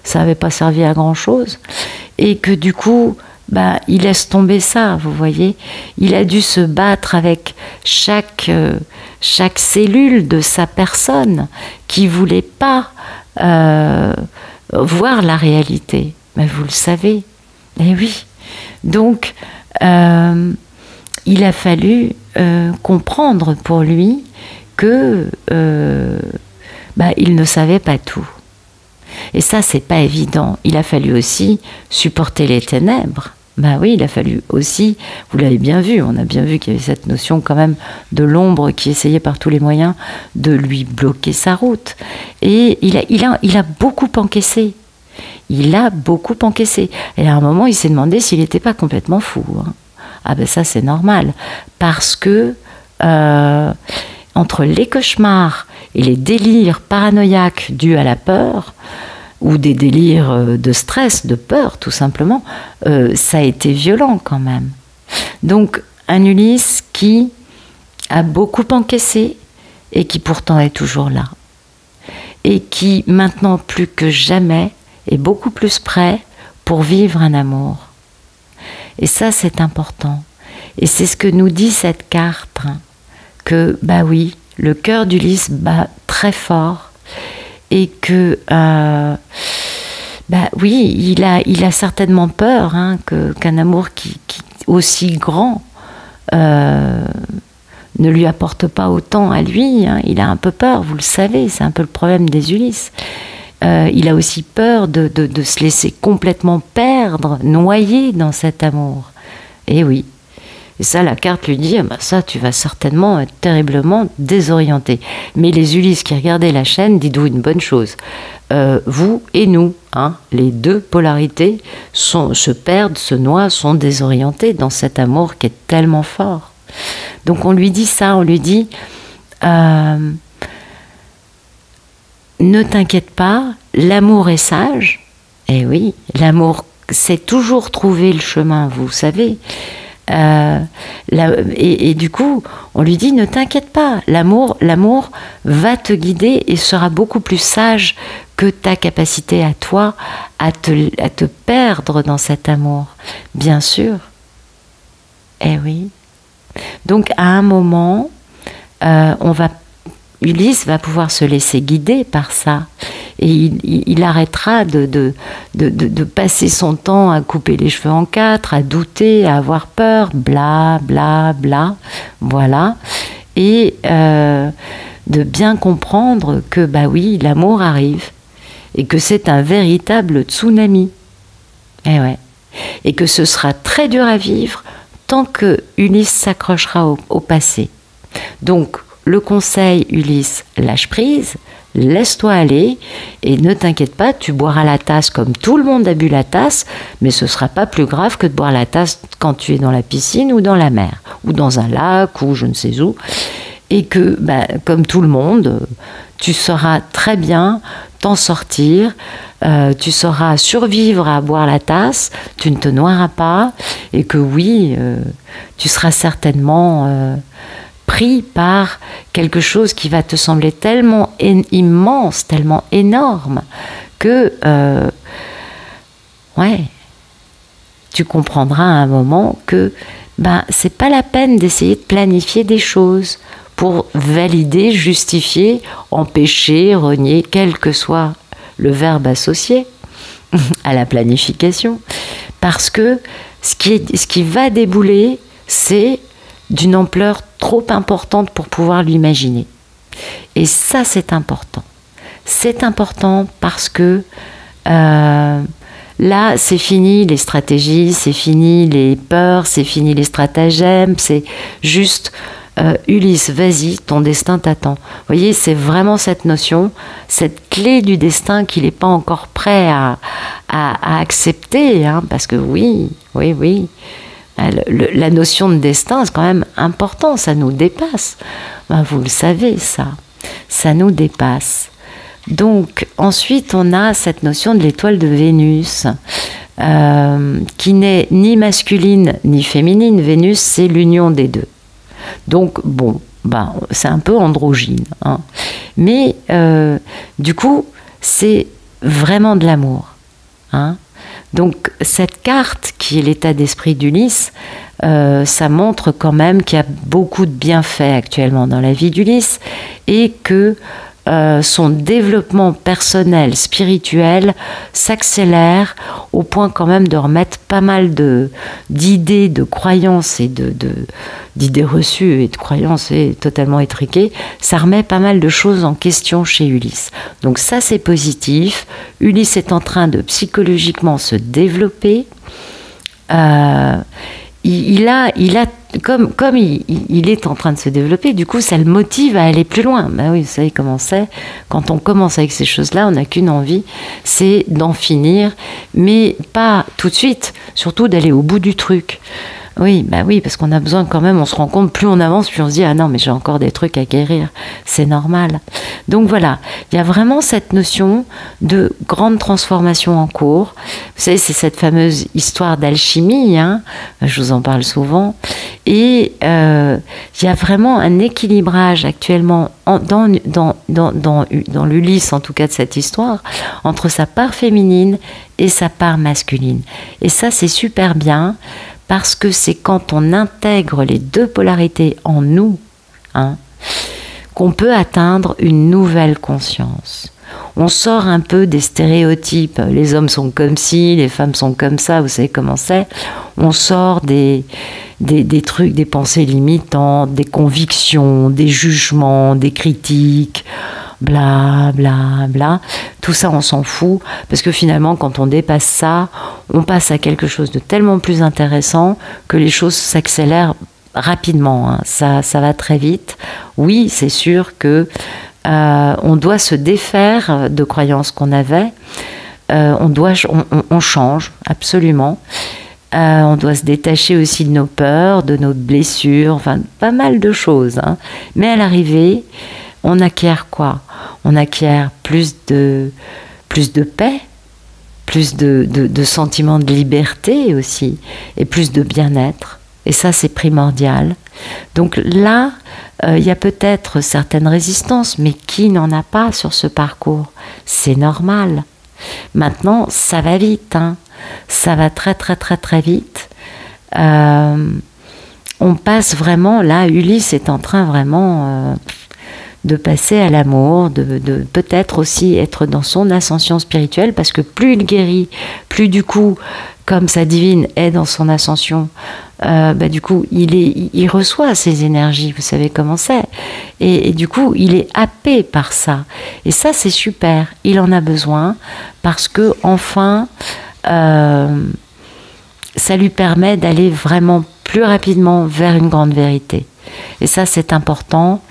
ça n'avait pas servi à grand chose, et que du coup bah, il laisse tomber ça, vous voyez. Il a dû se battre avec chaque cellule de sa personne qui voulait pas voir la réalité. Mais vous le savez. Eh oui. Donc, il a fallu comprendre pour lui que il ne savait pas tout. Et ça, c'est pas évident. Il a fallu aussi supporter les ténèbres. Ben oui, il a fallu aussi, vous l'avez bien vu, on a bien vu qu'il y avait cette notion quand même de l'ombre qui essayait par tous les moyens de lui bloquer sa route. Et il a beaucoup encaissé. Il a beaucoup encaissé. Et à un moment, il s'est demandé s'il n'était pas complètement fou. Hein. Ah ben ça, c'est normal. Parce que entre les cauchemars et les délires paranoïaques dus à la peur, ou des délires de stress, de peur, tout simplement, ça a été violent quand même. Donc, un Ulysse qui a beaucoup encaissé et qui pourtant est toujours là. Et qui, maintenant plus que jamais, est beaucoup plus prêt pour vivre un amour. Et ça, c'est important. Et c'est ce que nous dit cette carte, hein, que, bah oui, le cœur d'Ulysse bat très fort et que, bah oui, il a certainement peur, hein, qu'un amour qui aussi grand ne lui apporte pas autant à lui, hein. Il a un peu peur, vous le savez, c'est un peu le problème des Ulysses. Il a aussi peur de se laisser complètement perdre, noyer dans cet amour. Et oui. Et ça, la carte lui dit, ah ben ça, tu vas certainement être terriblement désorienté. Mais les Ulysses qui regardaient la chaîne, dites-vous une bonne chose. Vous et nous, hein, les deux polarités se perdent, se noient, sont désorientés dans cet amour qui est tellement fort. Donc on lui dit ça, on lui dit ne t'inquiète pas, l'amour est sage. Eh oui, l'amour c'est toujours trouver le chemin, vous savez. Et du coup, on lui dit ne t'inquiète pas, l'amour va te guider et sera beaucoup plus sage que ta capacité à toi à te perdre dans cet amour. Bien sûr. Eh oui. Donc à un moment, Ulysse va pouvoir se laisser guider par ça. Et il arrêtera de passer son temps à couper les cheveux en quatre, à douter, à avoir peur, bla, bla, bla. Voilà. Et de bien comprendre que, bah oui, l'amour arrive. Et que c'est un véritable tsunami. Et ouais. Et que ce sera très dur à vivre tant que Ulysse s'accrochera au passé. Donc, le conseil, Ulysse, lâche prise, laisse-toi aller et ne t'inquiète pas, tu boiras la tasse comme tout le monde a bu la tasse, mais ce ne sera pas plus grave que de boire la tasse quand tu es dans la piscine ou dans la mer, ou dans un lac, ou je ne sais où. Et que, bah, comme tout le monde, tu sauras très bien t'en sortir, tu sauras survivre à boire la tasse, tu ne te noieras pas, et que oui, tu seras certainement pris par quelque chose qui va te sembler tellement immense, tellement énorme, que ouais, tu comprendras à un moment que ben, c'est pas la peine d'essayer de planifier des choses pour valider, justifier, empêcher, renier, quel que soit le verbe associé à la planification. Parce que ce qui va débouler, c'est d'une ampleur trop importante pour pouvoir l'imaginer. Et ça, c'est important. C'est important parce que là, c'est fini les stratégies, c'est fini les peurs, c'est fini les stratagèmes, c'est juste Ulysse, vas-y, ton destin t'attend. Vous voyez, c'est vraiment cette notion, cette clé du destin qu'il n'est pas encore prêt à accepter, hein, parce que oui, la notion de destin, c'est quand même important, ça nous dépasse. Ben, vous le savez, ça nous dépasse. Donc, ensuite, on a cette notion de l'étoile de Vénus, qui n'est ni masculine ni féminine. Vénus, c'est l'union des deux. Donc, bon, ben, c'est un peu androgyne, hein. Mais, du coup, c'est vraiment de l'amour, hein. Donc, cette carte, qui est l'état d'esprit d'Ulysse, ça montre quand même qu'il y a beaucoup de bienfaits actuellement dans la vie d'Ulysse et que son développement personnel, spirituel s'accélère au point quand même de remettre pas mal d'idées, de croyances et d'idées reçues et de croyances totalement étriquées. Ça remet pas mal de choses en question chez Ulysse. Donc ça, c'est positif. Ulysse est en train de psychologiquement se développer. Comme il est en train de se développer, du coup, ça le motive à aller plus loin. Ben oui, vous savez comment c'est. Quand on commence avec ces choses-là, on n'a qu'une envie, c'est d'en finir, mais pas tout de suite, surtout d'aller au bout du truc. Oui, bah oui, parce qu'on a besoin quand même, on se rend compte, plus on avance, plus on se dit, ah non, mais j'ai encore des trucs à guérir, c'est normal. Donc voilà, il y a vraiment cette notion de grande transformation en cours. Vous savez, c'est cette fameuse histoire d'alchimie, hein, je vous en parle souvent, et il y a vraiment un équilibrage actuellement dans l'Ulysse, en tout cas de cette histoire, entre sa part féminine et sa part masculine. Et ça, c'est super bien, parce que c'est quand on intègre les deux polarités en nous, hein, qu'on peut atteindre une nouvelle conscience. On sort un peu des stéréotypes, les hommes sont comme ci, les femmes sont comme ça, vous savez comment c'est. On sort des trucs, des pensées limitantes, des convictions, des jugements, des critiques, bla bla bla. Tout ça, on s'en fout, parce que finalement, quand on dépasse ça, on passe à quelque chose de tellement plus intéressant que les choses s'accélèrent rapidement, hein. Ça va très vite. Oui, c'est sûr que on doit se défaire de croyances qu'on avait. On change, absolument. On doit se détacher aussi de nos peurs, de nos blessures, enfin, pas mal de choses, hein. Mais à l'arrivée, on acquiert quoi? On acquiert plus de paix, plus de sentiments de liberté aussi, et plus de bien-être. Et ça, c'est primordial. Donc là, il y a peut-être certaines résistances, mais qui n'en a pas sur ce parcours? C'est normal. Maintenant, ça va vite, hein. Ça va très très très très vite. On passe vraiment, là, Ulysse est en train vraiment de passer à l'amour, de peut-être aussi être dans son ascension spirituelle, parce que plus il guérit, plus du coup, comme sa divine est dans son ascension, du coup, il reçoit ces énergies, vous savez comment c'est. Et du coup, il est happé par ça. Et ça, c'est super. Il en a besoin parce que, enfin, ça lui permet d'aller vraiment plus rapidement vers une grande vérité. Et ça, c'est important.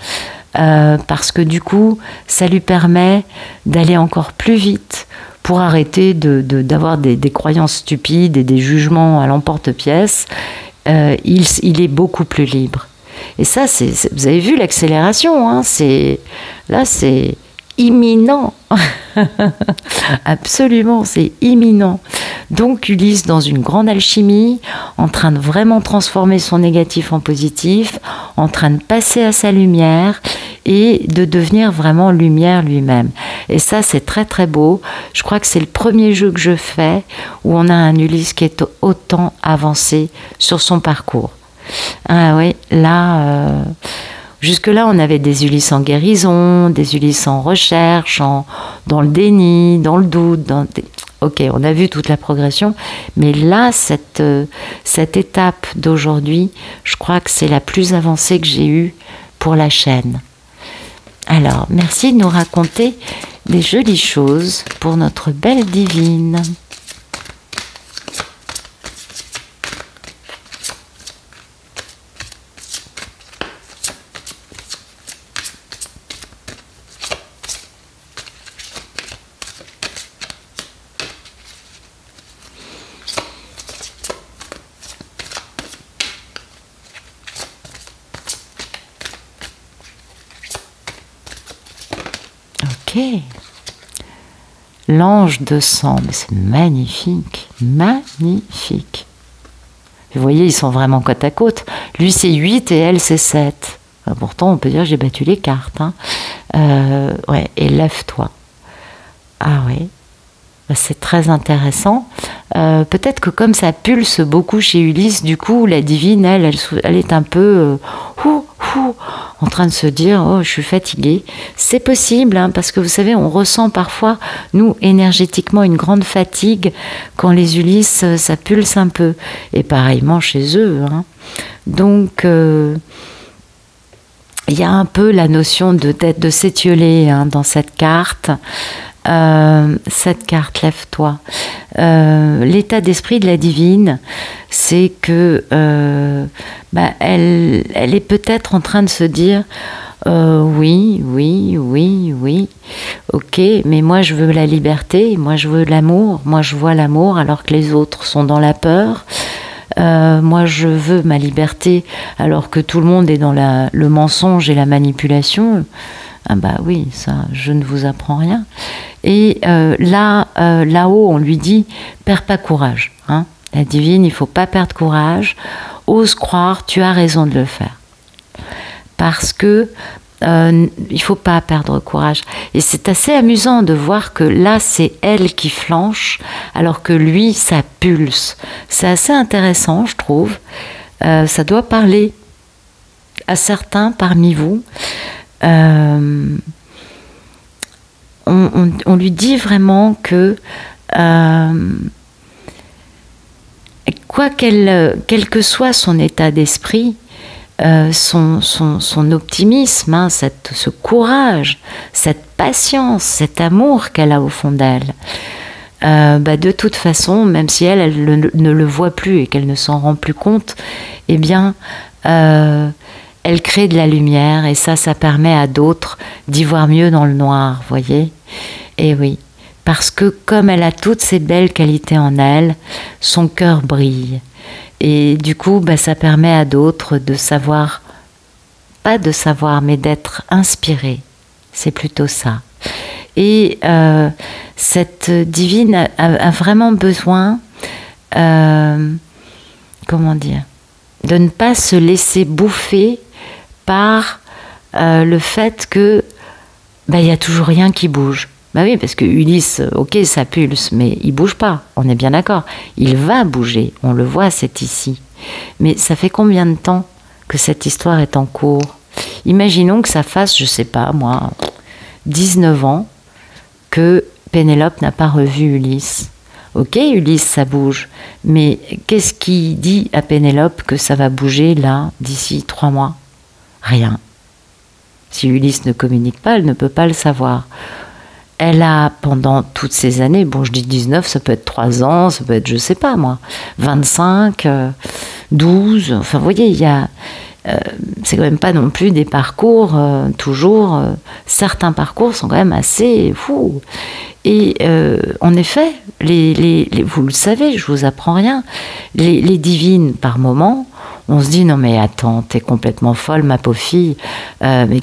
Parce que du coup, ça lui permet d'aller encore plus vite pour arrêter d'avoir des croyances stupides et des jugements à l'emporte-pièce. Il est beaucoup plus libre. Et ça, vous avez vu l'accélération, hein, là, c'est imminent. Absolument, c'est imminent. Donc Ulysse dans une grande alchimie, en train de vraiment transformer son négatif en positif, en train de passer à sa lumière et de devenir vraiment lumière lui-même. Et ça, c'est très très beau. Je crois que c'est le premier jeu que je fais où on a un Ulysse qui est autant avancé sur son parcours. Ah oui, là... Jusque-là, on avait des Ulysses en guérison, des Ulysses en recherche, dans le déni, dans le doute. Ok, on a vu toute la progression, mais là, cette étape d'aujourd'hui, je crois que c'est la plus avancée que j'ai eue pour la chaîne. Alors, merci de nous raconter des jolies choses pour notre belle divine. Ok. L'ange de sang, mais c'est magnifique, magnifique. Vous voyez, ils sont vraiment côte à côte. Lui, c'est 8 et elle, c'est 7. Pourtant, on peut dire que j'ai battu les cartes. Hein. Ouais, et lève-toi. Ah oui, c'est très intéressant. Peut-être que comme ça pulse beaucoup chez Ulysse, du coup, la divine, elle est un peu en train de se dire « Oh, je suis fatiguée ». C'est possible, hein, parce que vous savez, on ressent parfois, nous, énergétiquement, une grande fatigue quand les Ulysses, ça pulse un peu. Et pareillement chez eux. Hein. Donc, il y a un peu la notion de s'étioler hein, dans cette carte. Cette carte, lève-toi. L'état d'esprit de la divine, c'est que elle est peut-être en train de se dire oui, ok, mais moi je veux la liberté, moi je veux l'amour, moi je vois l'amour alors que les autres sont dans la peur. moi je veux ma liberté alors que tout le monde est dans le mensonge et la manipulation. Ah bah oui, ça, je ne vous apprends rien. Et là-haut, on lui dit, perds pas courage. Hein. La divine, il faut pas perdre courage. Ose croire, tu as raison de le faire. Parce que il faut pas perdre courage. Et c'est assez amusant de voir que là, c'est elle qui flanche, alors que lui, ça pulse. C'est assez intéressant, je trouve. Ça doit parler à certains parmi vous. On lui dit vraiment que quel que soit son état d'esprit, son optimisme, hein, ce courage, cette patience, cet amour qu'elle a au fond d'elle, de toute façon, même si elle ne le voit plus et qu'elle ne s'en rend plus compte, eh bien, elle crée de la lumière et ça permet à d'autres d'y voir mieux dans le noir, voyez ? Et oui, parce que comme elle a toutes ces belles qualités en elle, son cœur brille. Et du coup, ça permet à d'autres de savoir, pas de savoir, mais d'être inspirés. C'est plutôt ça. Et cette divine a vraiment besoin, comment dire, de ne pas se laisser bouffer par le fait que il y a toujours rien qui bouge. Bah oui, parce que Ulysse, ok, ça pulse, mais il bouge pas, on est bien d'accord. Il va bouger, on le voit, c'est ici. Mais ça fait combien de temps que cette histoire est en cours ? Imaginons que ça fasse, je sais pas moi, 19 ans que Pénélope n'a pas revu Ulysse. Ok, Ulysse, ça bouge, mais qu'est-ce qui dit à Pénélope que ça va bouger là, d'ici 3 mois ? Rien. Si Ulysse ne communique pas, elle ne peut pas le savoir. Elle a, pendant toutes ces années, bon, je dis 19, ça peut être 3 ans, ça peut être, je sais pas moi, 25, 12, enfin, vous voyez, il y a... c'est quand même pas non plus des parcours, toujours... certains parcours sont quand même assez fous. Et en effet, vous le savez, je vous apprends rien, les divines, par moments, on se dit, non mais attends, t'es complètement folle, ma pauvre fille, mais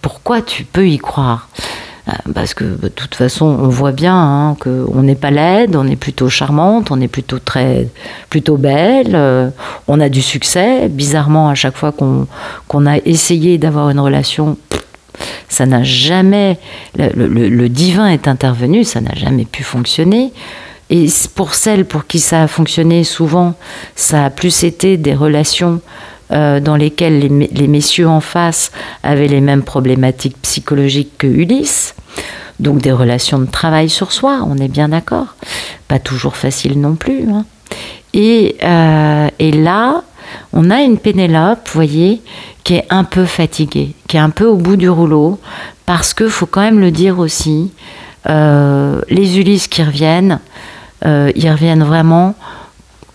pourquoi tu peux y croire ? Parce que de toute façon, on voit bien qu'on n'est pas laide, on est plutôt charmante, on est plutôt belle, on a du succès. Bizarrement, à chaque fois qu'on a essayé d'avoir une relation, ça n'a jamais... Le divin est intervenu, ça n'a jamais pu fonctionner. Et pour celles pour qui ça a fonctionné, souvent, ça a plus été des relations dans lesquelles les messieurs en face avaient les mêmes problématiques psychologiques que Ulysse. Donc des relations de travail sur soi, on est bien d'accord. Pas toujours facile non plus. Hein. Et là, on a une Pénélope, vous voyez, qui est un peu fatiguée, qui est un peu au bout du rouleau, parce qu'il faut quand même le dire aussi, les Ulysses qui reviennent, ils reviennent vraiment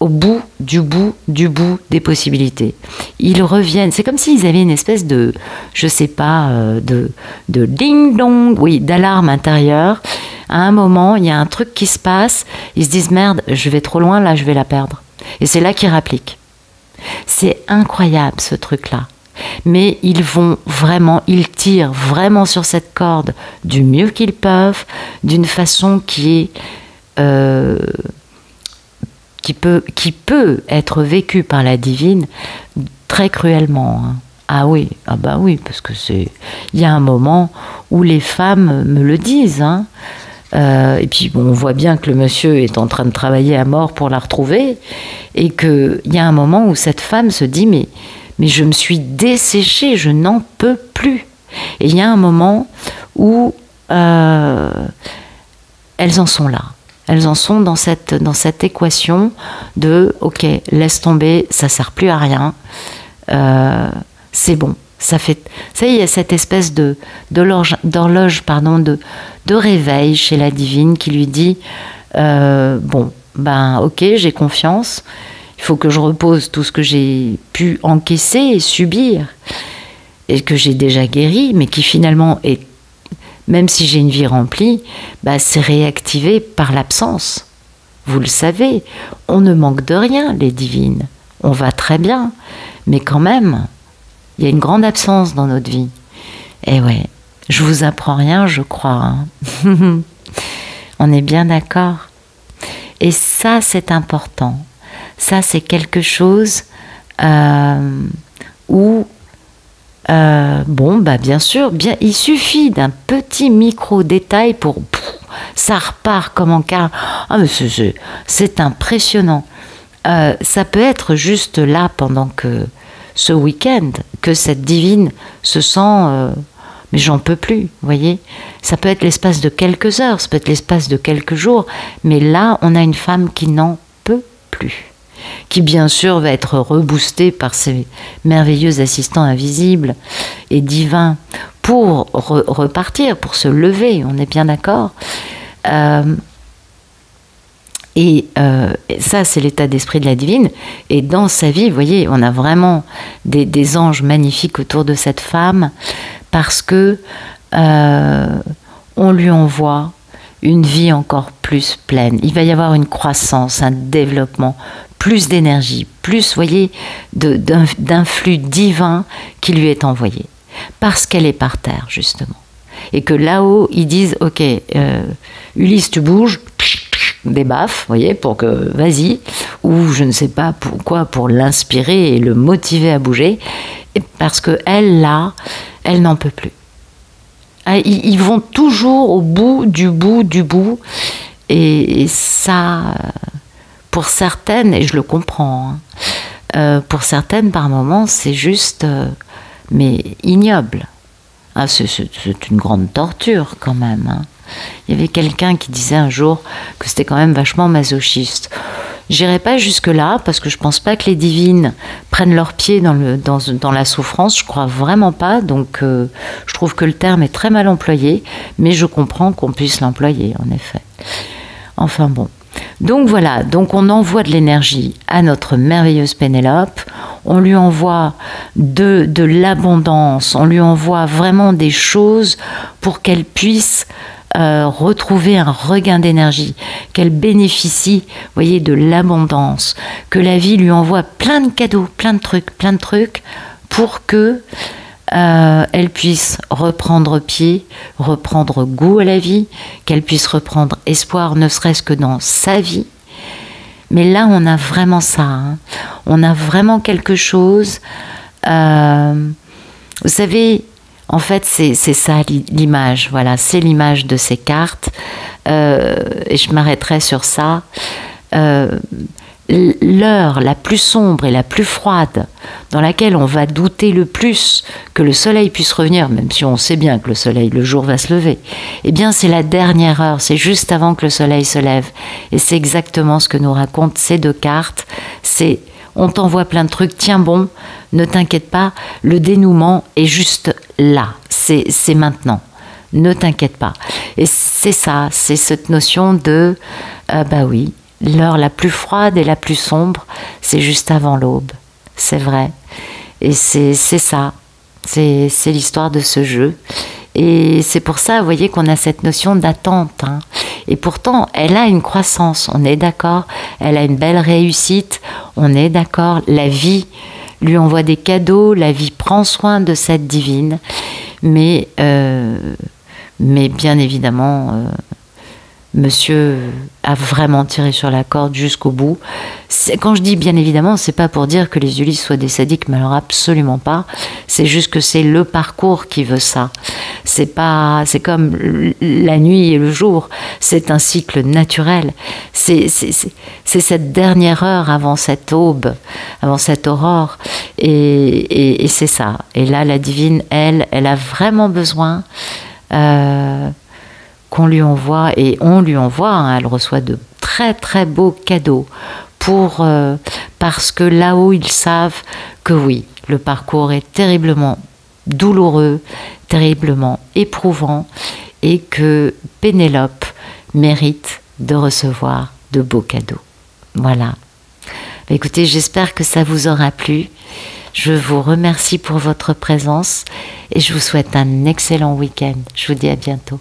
au bout des possibilités. Ils reviennent, c'est comme s'ils avaient une espèce de, je sais pas, de ding-dong, oui, d'alarme intérieure. À un moment, il y a un truc qui se passe, ils se disent, merde, je vais trop loin, là, je vais la perdre. Et c'est là qu'ils rappliquent. C'est incroyable, ce truc-là. Mais ils tirent vraiment sur cette corde du mieux qu'ils peuvent, d'une façon qui peut être vécue par la divine très cruellement. Hein. Ah oui, parce que il y a un moment où les femmes me le disent. Hein. Et puis on voit bien que le monsieur est en train de travailler à mort pour la retrouver, et qu'il y a un moment où cette femme se dit mais je me suis desséchée, je n'en peux plus. Et il y a un moment où elles en sont là. Elles en sont dans cette équation de « ok, laisse tomber, ça sert plus à rien, c'est bon ». Ça y est, il y a cette espèce d'horloge, de réveil chez la divine qui lui dit ok, j'ai confiance, il faut que je repose tout ce que j'ai pu encaisser et subir, et que j'ai déjà guéri, mais qui finalement est, même si j'ai une vie remplie, c'est réactivé par l'absence. vous le savez, on ne manque de rien, les divines. On va très bien, mais quand même, il y a une grande absence dans notre vie. Et ouais, je vous apprends rien, je crois. Hein. On est bien d'accord. Et ça, c'est important. Ça, c'est quelque chose où, bien sûr, il suffit d'un petit micro-détail pour... ça repart comme en cas... Ah, mais c'est impressionnant. Ça peut être juste là, pendant que ce week-end, que cette divine se sent... mais j'en peux plus, vous voyez. Ça peut être l'espace de quelques heures, ça peut être l'espace de quelques jours, mais là, on a une femme qui n'en peut plus, qui bien sûr va être reboostée par ses merveilleux assistants invisibles et divins pour repartir, pour se lever, on est bien d'accord. Et ça, c'est l'état d'esprit de la divine. Et dans sa vie, vous voyez, on a vraiment des anges magnifiques autour de cette femme, parce que on lui envoie une vie encore plus pleine. Il va y avoir une croissance, un développement, plus d'énergie, plus, vous voyez, d'un flux divin qui lui est envoyé, parce qu'elle est par terre, justement. Et que là-haut, ils disent, ok, Ulysse, tu bouges, des baffes, vous voyez, pour que, vas-y, ou je ne sais pas pourquoi, pour l'inspirer et le motiver à bouger, et parce qu'elle, là, elle n'en peut plus. Ils vont toujours au bout, et ça, pour certaines, et je le comprends, hein, pour certaines, par moments, c'est juste, mais ignoble. Ah, c'est une grande torture, quand même, hein. Il y avait quelqu'un qui disait un jour que c'était quand même vachement masochiste. J'irai pas jusque-là, parce que je pense pas que les divines prennent leurs pieds dans la souffrance, je crois vraiment pas, donc je trouve que le terme est très mal employé, mais je comprends qu'on puisse l'employer, en effet. Enfin bon. Donc voilà, donc on envoie de l'énergie à notre merveilleuse Pénélope, on lui envoie de l'abondance, on lui envoie vraiment des choses pour qu'elle puisse retrouver un regain d'énergie, qu'elle bénéficie, vous voyez, de l'abondance, que la vie lui envoie plein de cadeaux, plein de trucs, pour que elle puisse reprendre pied, reprendre goût à la vie, qu'elle puisse reprendre espoir, ne serait-ce que dans sa vie. Mais là, on a vraiment ça, hein. On a vraiment quelque chose. Vous savez, en fait, c'est ça l'image. Voilà, c'est l'image de ces cartes. Et je m'arrêterai sur ça. L'heure la plus sombre et la plus froide, dans laquelle on va douter le plus que le soleil puisse revenir, même si on sait bien que le jour va se lever, eh bien c'est la dernière heure, c'est juste avant que le soleil se lève. Et c'est exactement ce que nous racontent ces deux cartes. C'est, on t'envoie plein de trucs, tiens bon, ne t'inquiète pas, le dénouement est juste là, c'est maintenant. Ne t'inquiète pas. Et c'est ça, c'est cette notion de, bah oui, l'heure la plus froide et la plus sombre, c'est juste avant l'aube. C'est vrai. Et c'est ça. C'est l'histoire de ce jeu. Et c'est pour ça, vous voyez, qu'on a cette notion d'attente, hein. Et pourtant, elle a une croissance, on est d'accord. Elle a une belle réussite, on est d'accord. La vie lui envoie des cadeaux, la vie prend soin de cette divine. Mais bien évidemment... Monsieur a vraiment tiré sur la corde jusqu'au bout. Quand je dis bien évidemment, c'est pas pour dire que les Ulysses soient des sadiques, mais alors absolument pas. C'est juste que c'est le parcours qui veut ça. C'est comme la nuit et le jour. C'est un cycle naturel. C'est cette dernière heure avant cette aube, avant cette aurore. Et c'est ça. Et là, la divine, elle a vraiment besoin qu'on lui envoie, et on lui envoie, hein, elle reçoit de très très beaux cadeaux parce que là-haut ils savent que oui, le parcours est terriblement douloureux, terriblement éprouvant, et que Pénélope mérite de recevoir de beaux cadeaux. Voilà. Écoutez, j'espère que ça vous aura plu. Je vous remercie pour votre présence et je vous souhaite un excellent week-end. Je vous dis à bientôt.